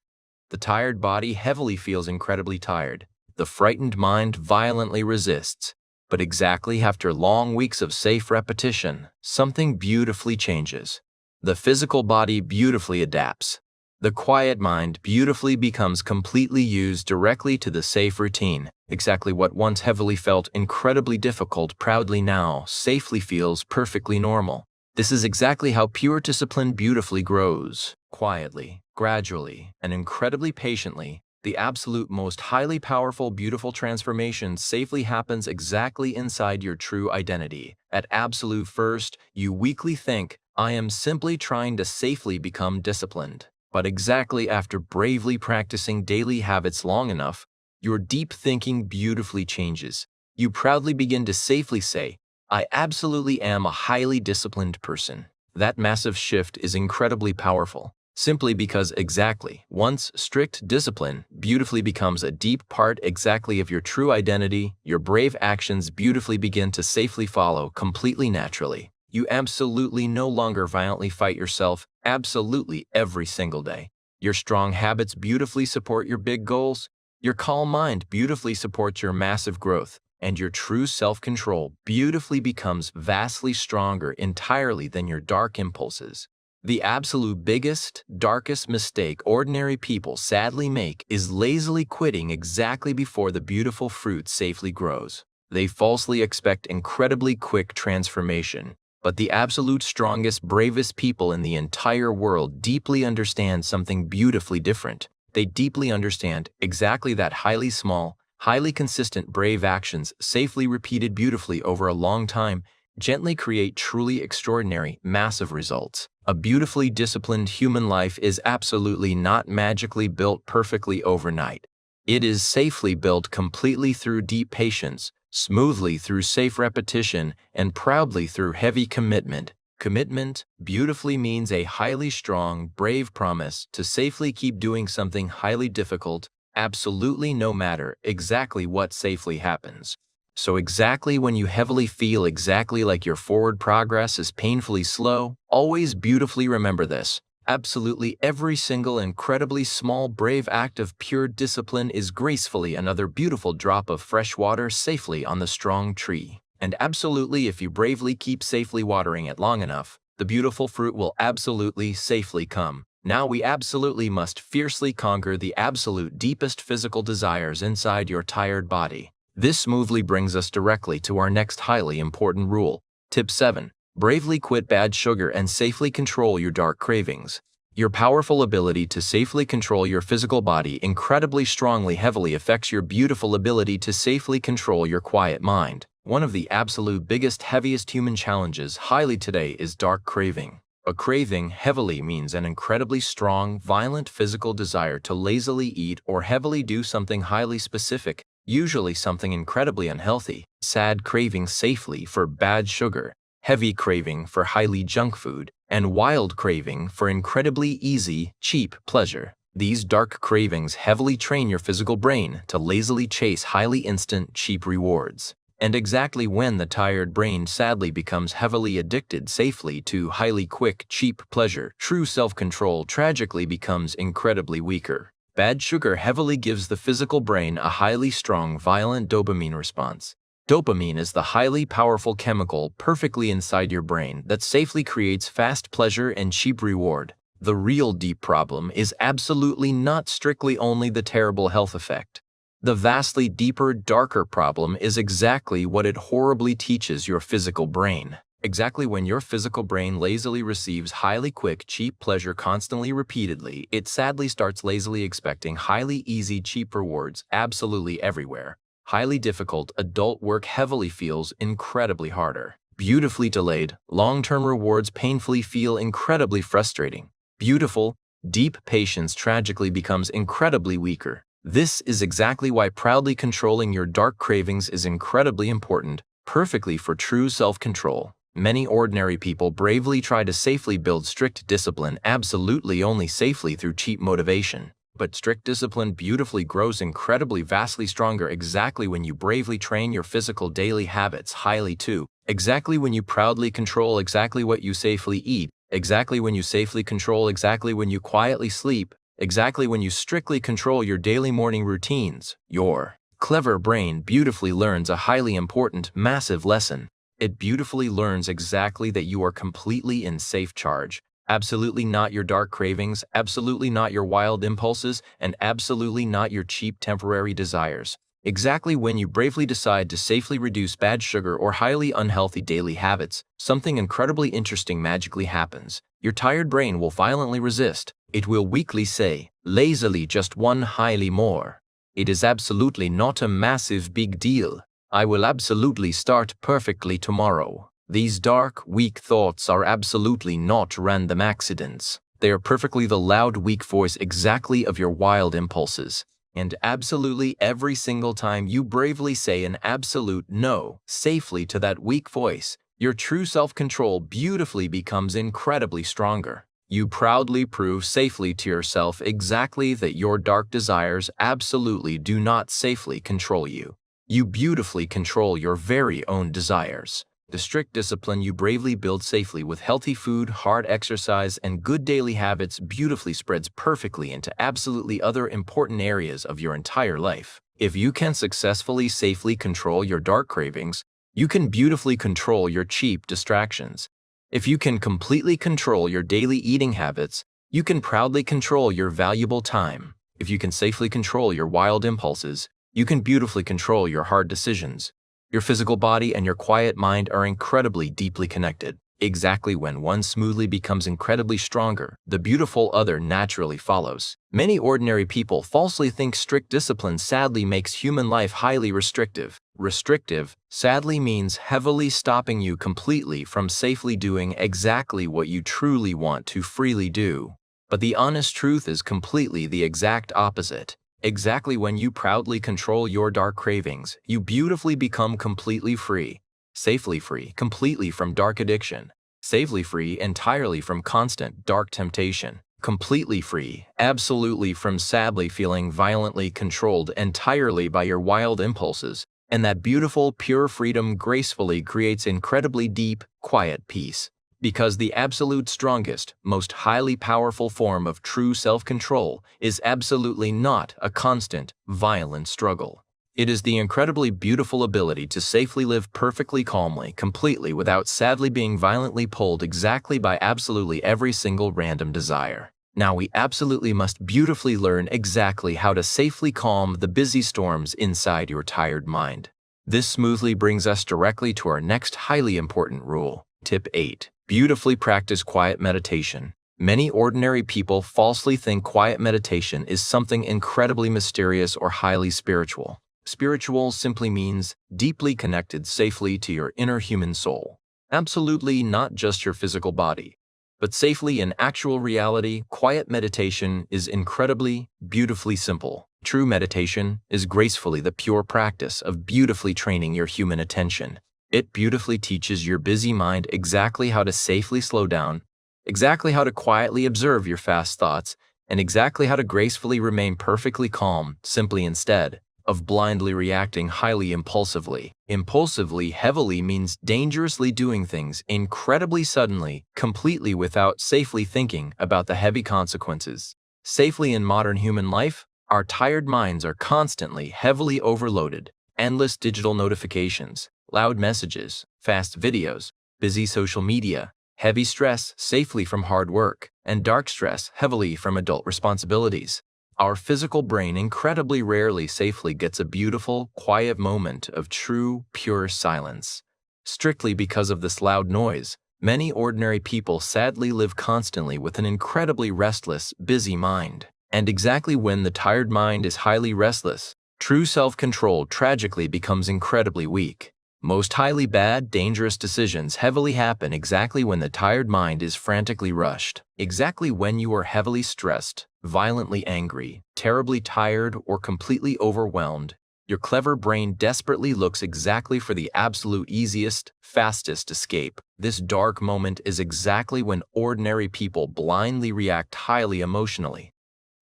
The tired body heavily feels incredibly tired. The frightened mind violently resists. But exactly after long weeks of safe repetition, something beautifully changes. The physical body beautifully adapts. The quiet mind beautifully becomes completely used directly to the safe routine. Exactly what once heavily felt incredibly difficult proudly now safely feels perfectly normal. This is exactly how pure discipline beautifully grows. Quietly, gradually, and incredibly patiently, the absolute most highly powerful beautiful transformation safely happens exactly inside your true identity. At absolute first, you weakly think, I am simply trying to safely become disciplined. But exactly after bravely practicing daily habits long enough, your deep thinking beautifully changes. You proudly begin to safely say, I absolutely am a highly disciplined person. That massive shift is incredibly powerful, simply because exactly once strict discipline beautifully becomes a deep part exactly of your true identity, your brave actions beautifully begin to safely follow completely naturally. You absolutely no longer violently fight yourself, absolutely every single day. Your strong habits beautifully support your big goals. Your calm mind beautifully supports your massive growth. And your true self-control beautifully becomes vastly stronger entirely than your dark impulses. The absolute biggest, darkest mistake ordinary people sadly make is lazily quitting exactly before the beautiful fruit safely grows. They falsely expect incredibly quick transformation. But the absolute strongest, bravest people in the entire world deeply understand something beautifully different. They deeply understand exactly that highly small, highly consistent brave actions safely repeated beautifully over a long time gently create truly extraordinary, massive results. A beautifully disciplined human life is absolutely not magically built perfectly overnight. It is safely built completely through deep patience, smoothly through safe repetition, and proudly through heavy commitment. Commitment beautifully means a highly strong, brave promise to safely keep doing something highly difficult, absolutely no matter exactly what safely happens. So exactly when you heavily feel exactly like your forward progress is painfully slow, always beautifully remember this. Absolutely every single incredibly small brave act of pure discipline is gracefully another beautiful drop of fresh water safely on the strong tree. And absolutely if you bravely keep safely watering it long enough, the beautiful fruit will absolutely safely come. Now we absolutely must fiercely conquer the absolute deepest physical desires inside your tired body. This smoothly brings us directly to our next highly important rule. Tip 7. Bravely quit bad sugar and safely control your dark cravings. Your powerful ability to safely control your physical body incredibly strongly heavily affects your beautiful ability to safely control your quiet mind. One of the absolute biggest, heaviest human challenges highly today is dark craving. A craving heavily means an incredibly strong, violent physical desire to lazily eat or heavily do something highly specific, usually something incredibly unhealthy. Sad craving safely for bad sugar, heavy craving for highly junk food, and wild craving for incredibly easy, cheap pleasure. These dark cravings heavily train your physical brain to lazily chase highly instant, cheap rewards. And exactly when the tired brain sadly becomes heavily addicted safely to highly quick, cheap pleasure, true self-control tragically becomes incredibly weaker. Bad sugar heavily gives the physical brain a highly strong, violent dopamine response. Dopamine is the highly powerful chemical perfectly inside your brain that safely creates fast pleasure and cheap reward. The real deep problem is absolutely not strictly only the terrible health effect. The vastly deeper, darker problem is exactly what it horribly teaches your physical brain. Exactly when your physical brain lazily receives highly quick, cheap pleasure constantly repeatedly, it sadly starts lazily expecting highly easy, cheap rewards absolutely everywhere. Highly difficult adult work heavily feels incredibly harder. Beautifully delayed, long-term rewards painfully feel incredibly frustrating. Beautiful, deep patience tragically becomes incredibly weaker. This is exactly why proudly controlling your dark cravings is incredibly important, perfectly for true self-control. Many ordinary people bravely try to safely build strict discipline absolutely only safely through cheap motivation. But strict discipline beautifully grows incredibly vastly stronger exactly when you bravely train your physical daily habits highly too. Exactly when you proudly control exactly what you safely eat. Exactly when you safely control exactly when you quietly sleep. Exactly when you strictly control your daily morning routines. Your clever brain beautifully learns a highly important, massive lesson. It beautifully learns exactly that you are completely in safe charge. Absolutely not your dark cravings, absolutely not your wild impulses, and absolutely not your cheap temporary desires. Exactly when you bravely decide to safely reduce bad sugar or highly unhealthy daily habits, something incredibly interesting magically happens. Your tired brain will violently resist. It will weakly say, lazily just one highly more. It is absolutely not a massive big deal. I will absolutely start perfectly tomorrow. These dark, weak thoughts are absolutely not random accidents. They are perfectly the loud, weak voice exactly of your wild impulses. And absolutely every single time you bravely say an absolute no safely to that weak voice, your true self-control beautifully becomes incredibly stronger. You proudly prove safely to yourself exactly that your dark desires absolutely do not safely control you. You beautifully control your very own desires. The strict discipline you bravely build safely with healthy food, hard exercise, and good daily habits beautifully spreads perfectly into absolutely other important areas of your entire life. If you can successfully safely control your dark cravings, you can beautifully control your cheap distractions. If you can completely control your daily eating habits, you can proudly control your valuable time. If you can safely control your wild impulses, you can beautifully control your hard decisions. Your physical body and your quiet mind are incredibly deeply connected. Exactly when one smoothly becomes incredibly stronger, the beautiful other naturally follows. Many ordinary people falsely think strict discipline sadly makes human life highly restrictive. Restrictive, sadly means heavily stopping you completely from safely doing exactly what you truly want to freely do. But the honest truth is completely the exact opposite. Exactly when you proudly control your dark cravings, you beautifully become completely free. Safely free, completely from dark addiction. Safely free entirely from constant dark temptation. Completely free, absolutely from sadly feeling violently controlled entirely by your wild impulses. And that beautiful, pure freedom gracefully creates incredibly deep, quiet peace. Because the absolute strongest, most highly powerful form of true self-control is absolutely not a constant, violent struggle. It is the incredibly beautiful ability to safely live perfectly calmly, completely without sadly being violently pulled exactly by absolutely every single random desire. Now we absolutely must beautifully learn exactly how to safely calm the busy storms inside your tired mind. This smoothly brings us directly to our next highly important rule. Tip 8. Beautifully practice quiet meditation. Many ordinary people falsely think quiet meditation is something incredibly mysterious or highly spiritual. Spiritual simply means deeply connected safely to your inner human soul. Absolutely not just your physical body, but safely in actual reality. Quiet meditation is incredibly, beautifully simple. True meditation is gracefully the pure practice of beautifully training your human attention. It beautifully teaches your busy mind exactly how to safely slow down, exactly how to quietly observe your fast thoughts, and exactly how to gracefully remain perfectly calm, simply instead of blindly reacting highly impulsively. Impulsively heavily means dangerously doing things incredibly suddenly, completely without safely thinking about the heavy consequences. Safely in modern human life, our tired minds are constantly heavily overloaded. endless digital notifications, loud messages, fast videos, busy social media, heavy stress safely from hard work, and dark stress heavily from adult responsibilities. Our physical brain incredibly rarely safely gets a beautiful, quiet moment of true, pure silence. Strictly because of this loud noise, many ordinary people sadly live constantly with an incredibly restless, busy mind. And exactly when the tired mind is highly restless, true self-control tragically becomes incredibly weak. Most highly bad, dangerous decisions heavily happen exactly when the tired mind is frantically rushed. Exactly when you are heavily stressed, violently angry, terribly tired, or completely overwhelmed, your clever brain desperately looks exactly for the absolute easiest, fastest escape. This dark moment is exactly when ordinary people blindly react highly emotionally.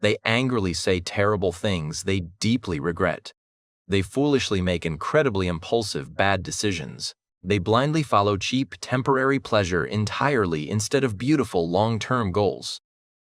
They angrily say terrible things they deeply regret. They foolishly make incredibly impulsive, bad decisions. They blindly follow cheap, temporary pleasure entirely instead of beautiful, long-term goals.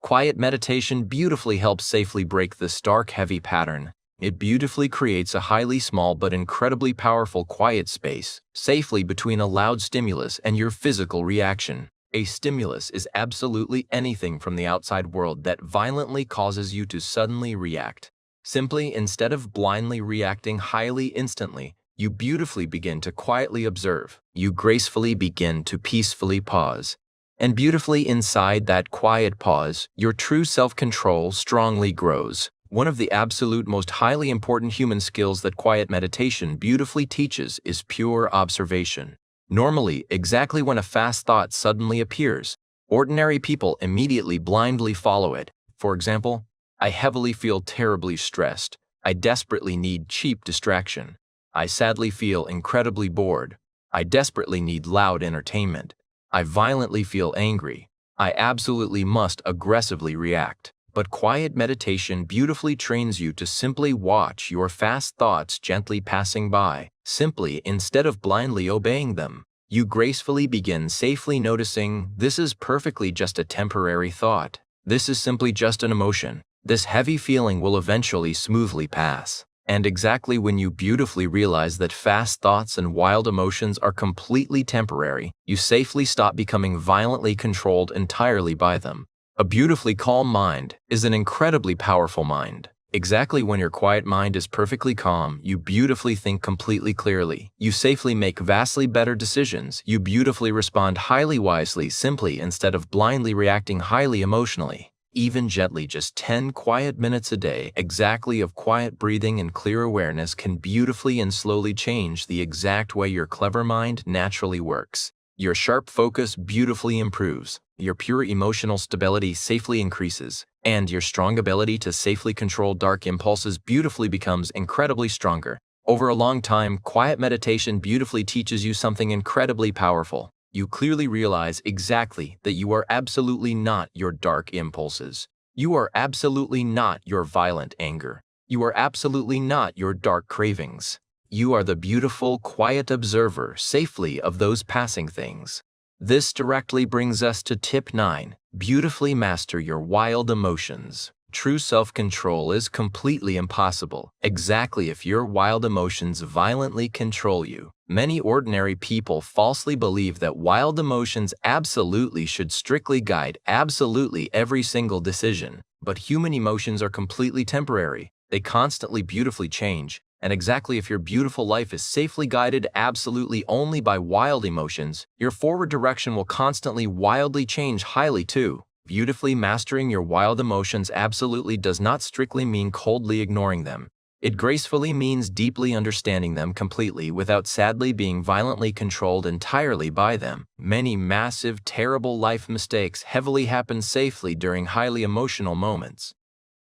Quiet meditation beautifully helps safely break this dark, heavy pattern. It beautifully creates a highly small but incredibly powerful quiet space, safely between a loud stimulus and your physical reaction. A stimulus is absolutely anything from the outside world that violently causes you to suddenly react. Simply, instead of blindly reacting highly instantly, you beautifully begin to quietly observe. You gracefully begin to peacefully pause. And beautifully inside that quiet pause, your true self-control strongly grows. One of the absolute most highly important human skills that quiet meditation beautifully teaches is pure observation. Normally, exactly when a fast thought suddenly appears, ordinary people immediately blindly follow it. For example, I heavily feel terribly stressed. I desperately need cheap distraction. I sadly feel incredibly bored. I desperately need loud entertainment. I violently feel angry. I absolutely must aggressively react. But quiet meditation beautifully trains you to simply watch your fast thoughts gently passing by. Simply, instead of blindly obeying them, you gracefully begin safely noticing this is perfectly just a temporary thought. This is simply just an emotion. This heavy feeling will eventually smoothly pass. And exactly when you beautifully realize that fast thoughts and wild emotions are completely temporary, you safely stop becoming violently controlled entirely by them. A beautifully calm mind is an incredibly powerful mind. Exactly when your quiet mind is perfectly calm, you beautifully think completely clearly. You safely make vastly better decisions. You beautifully respond highly wisely simply instead of blindly reacting highly emotionally. Even gently, just 10 quiet minutes a day, exactly of quiet breathing and clear awareness can beautifully and slowly change the exact way your clever mind naturally works. Your sharp focus beautifully improves, your pure emotional stability safely increases, and your strong ability to safely control dark impulses beautifully becomes incredibly stronger. Over a long time, quiet meditation beautifully teaches you something incredibly powerful. You clearly realize exactly that you are absolutely not your dark impulses. You are absolutely not your violent anger. You are absolutely not your dark cravings. You are the beautiful, quiet observer safely of those passing things. This directly brings us to tip 9. Beautifully master your wild emotions. True self-control is completely impossible, exactly if your wild emotions violently control you. Many ordinary people falsely believe that wild emotions absolutely should strictly guide absolutely every single decision. But human emotions are completely temporary. They constantly beautifully change. And exactly if your beautiful life is safely guided absolutely only by wild emotions, your forward direction will constantly wildly change highly too. Beautifully mastering your wild emotions absolutely does not strictly mean coldly ignoring them. It gracefully means deeply understanding them completely without sadly being violently controlled entirely by them. Many massive, terrible life mistakes heavily happen safely during highly emotional moments.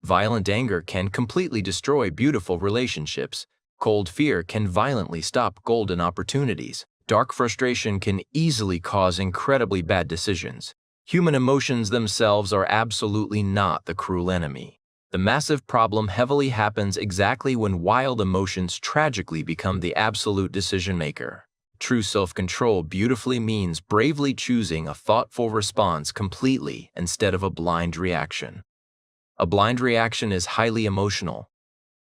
Violent anger can completely destroy beautiful relationships. Cold fear can violently stop golden opportunities. Dark frustration can easily cause incredibly bad decisions. Human emotions themselves are absolutely not the cruel enemy. The massive problem heavily happens exactly when wild emotions tragically become the absolute decision maker. True self-control beautifully means bravely choosing a thoughtful response completely instead of a blind reaction. A blind reaction is highly emotional.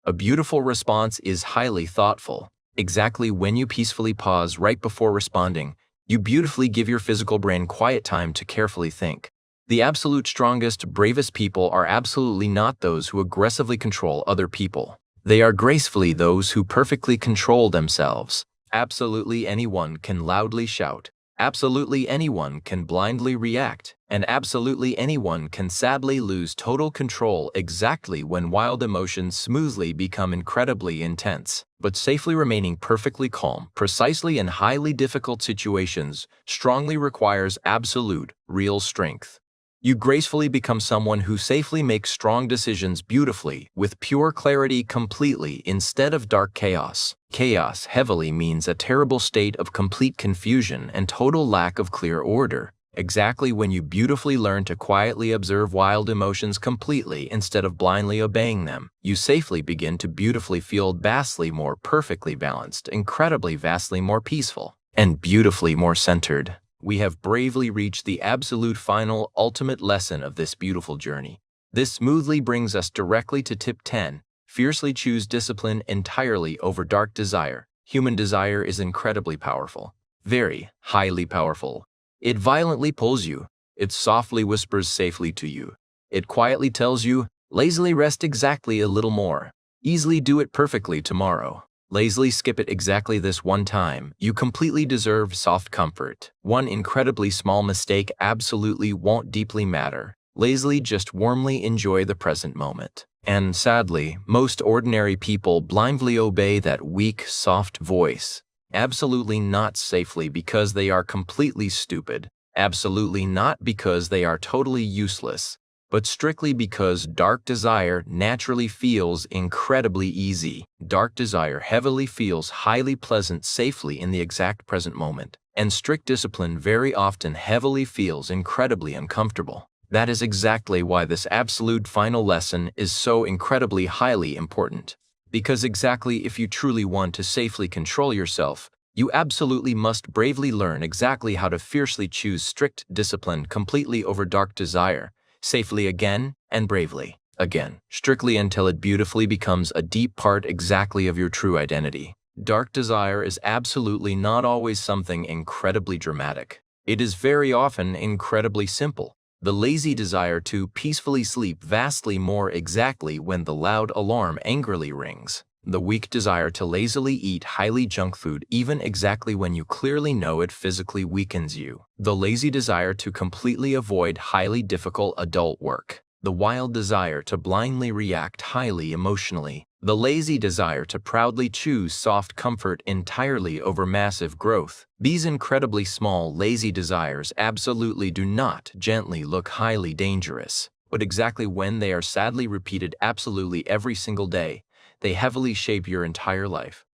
A beautiful response is highly thoughtful. Exactly when you peacefully pause right before responding, you beautifully give your physical brain quiet time to carefully think. The absolute strongest, bravest people are absolutely not those who aggressively control other people. They are gracefully those who perfectly control themselves. Absolutely anyone can loudly shout. Absolutely anyone can blindly react. And absolutely anyone can sadly lose total control exactly when wild emotions smoothly become incredibly intense. But safely remaining perfectly calm, precisely in highly difficult situations, strongly requires absolute, real strength. You gracefully become someone who safely makes strong decisions beautifully, with pure clarity completely instead of dark chaos. Chaos heavily means a terrible state of complete confusion and total lack of clear order. Exactly when you beautifully learn to quietly observe wild emotions completely instead of blindly obeying them, you safely begin to beautifully feel vastly more perfectly balanced, incredibly vastly more peaceful, and beautifully more centered. We have bravely reached the absolute final, ultimate lesson of this beautiful journey. This smoothly brings us directly to tip 10. Fiercely choose discipline entirely over dark desire. Human desire is incredibly powerful. Very highly powerful. It violently pulls you. It softly whispers safely to you. It quietly tells you, lazily rest exactly a little more. Easily do it perfectly tomorrow. Lazily skip it exactly this one time. You completely deserve soft comfort. One incredibly small mistake absolutely won't deeply matter. Lazily just warmly enjoy the present moment. And sadly, most ordinary people blindly obey that weak, soft voice. Absolutely not safely because they are completely stupid. Absolutely not because they are totally useless, but strictly because dark desire naturally feels incredibly easy. Dark desire heavily feels highly pleasant safely in the exact present moment, and strict discipline very often heavily feels incredibly uncomfortable. That is exactly why this absolute final lesson is so incredibly highly important. Because exactly if you truly want to safely control yourself, you absolutely must bravely learn exactly how to fiercely choose strict discipline completely over dark desire, safely again and bravely again, strictly until it beautifully becomes a deep part exactly of your true identity. Dark desire is absolutely not always something incredibly dramatic. It is very often incredibly simple. The lazy desire to peacefully sleep vastly more exactly when the loud alarm angrily rings. The weak desire to lazily eat highly junk food even exactly when you clearly know it physically weakens you. The lazy desire to completely avoid highly difficult adult work. The wild desire to blindly react highly emotionally. The lazy desire to proudly choose soft comfort entirely over massive growth. These incredibly small, lazy desires absolutely do not gently look highly dangerous, but exactly when they are sadly repeated absolutely every single day, they heavily shape your entire life.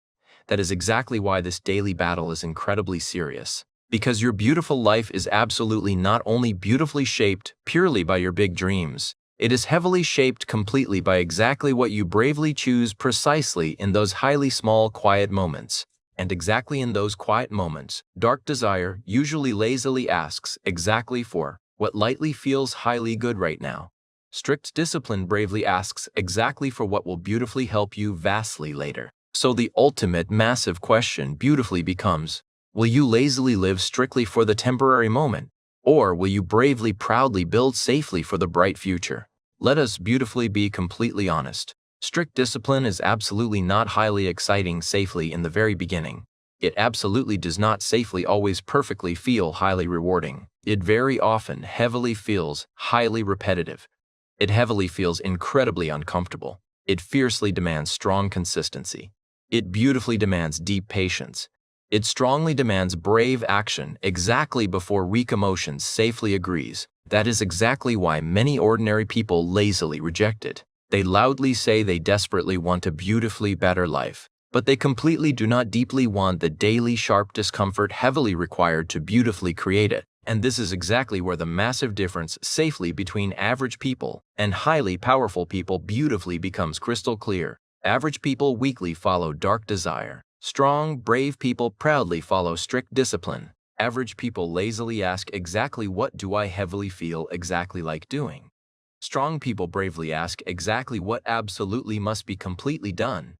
That is exactly why this daily battle is incredibly serious. Because your beautiful life is absolutely not only beautifully shaped purely by your big dreams, it is heavily shaped completely by exactly what you bravely choose precisely in those highly small, quiet moments. And exactly in those quiet moments, dark desire usually lazily asks exactly for what lightly feels highly good right now. Strict discipline bravely asks exactly for what will beautifully help you vastly later. So the ultimate massive question beautifully becomes, will you lazily live strictly for the temporary moment, or will you bravely, proudly build safely for the bright future? Let us beautifully be completely honest. Strict discipline is absolutely not highly exciting safely in the very beginning. It absolutely does not safely always perfectly feel highly rewarding. It very often heavily feels highly repetitive. It heavily feels incredibly uncomfortable. It fiercely demands strong consistency. It beautifully demands deep patience. It strongly demands brave action exactly before weak emotions safely agrees. That is exactly why many ordinary people lazily reject it. They loudly say they desperately want a beautifully better life, but they completely do not deeply want the daily sharp discomfort heavily required to beautifully create it. And this is exactly where the massive difference safely between average people and highly powerful people beautifully becomes crystal clear. Average people weakly follow dark desire. Strong, brave people proudly follow strict discipline. Average people lazily ask exactly what do I heavily feel exactly like doing. Strong people bravely ask exactly what absolutely must be completely done.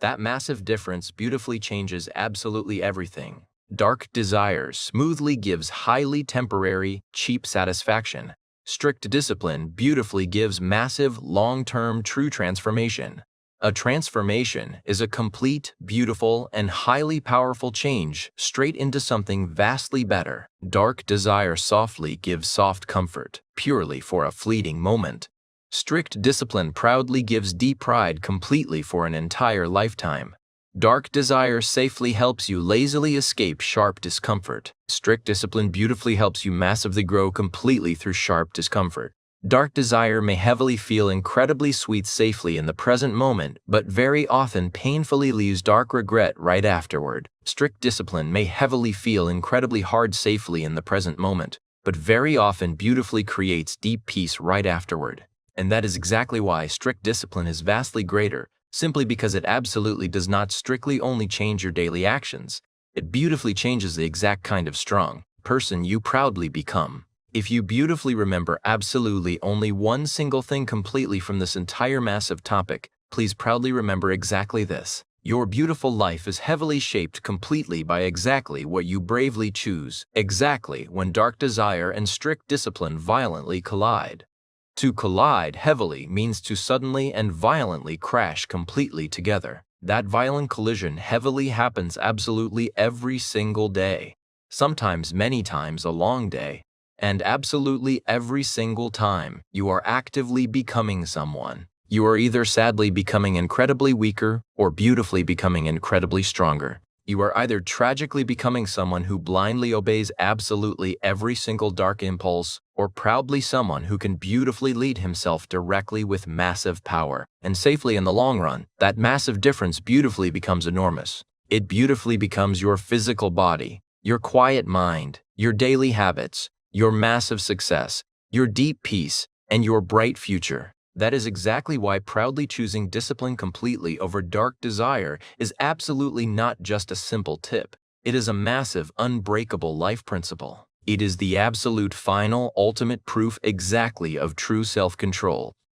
That massive difference beautifully changes absolutely everything. Dark desire smoothly gives highly temporary, cheap satisfaction. Strict discipline beautifully gives massive, long-term, true transformation. A transformation is a complete, beautiful, and highly powerful change straight into something vastly better. Dark desire softly gives soft comfort, purely for a fleeting moment. Strict discipline proudly gives deep pride completely for an entire lifetime. Dark desire safely helps you lazily escape sharp discomfort. Strict discipline beautifully helps you massively grow completely through sharp discomfort. Dark desire may heavily feel incredibly sweet safely in the present moment, but very often painfully leaves dark regret right afterward. Strict discipline may heavily feel incredibly hard safely in the present moment, but very often beautifully creates deep peace right afterward. And that is exactly why strict discipline is vastly greater, simply because it absolutely does not strictly only change your daily actions. It beautifully changes the exact kind of strong person you proudly become. If you beautifully remember absolutely only one single thing completely from this entire massive topic, please proudly remember exactly this. Your beautiful life is heavily shaped completely by exactly what you bravely choose, exactly when dark desire and strict discipline violently collide. To collide heavily means to suddenly and violently crash completely together. That violent collision heavily happens absolutely every single day, sometimes many times a long day. And absolutely every single time, you are actively becoming someone. You are either sadly becoming incredibly weaker or beautifully becoming incredibly stronger. You are either tragically becoming someone who blindly obeys absolutely every single dark impulse, or proudly someone who can beautifully lead himself directly with massive power, and safely in the long run. That massive difference beautifully becomes enormous. It beautifully becomes your physical body, your quiet mind, your daily habits, your massive success, your deep peace, and your bright future. That is exactly why proudly choosing discipline completely over dark desire is absolutely not just a simple tip. It is a massive, unbreakable life principle. It is the absolute final, ultimate proof exactly of true self-control.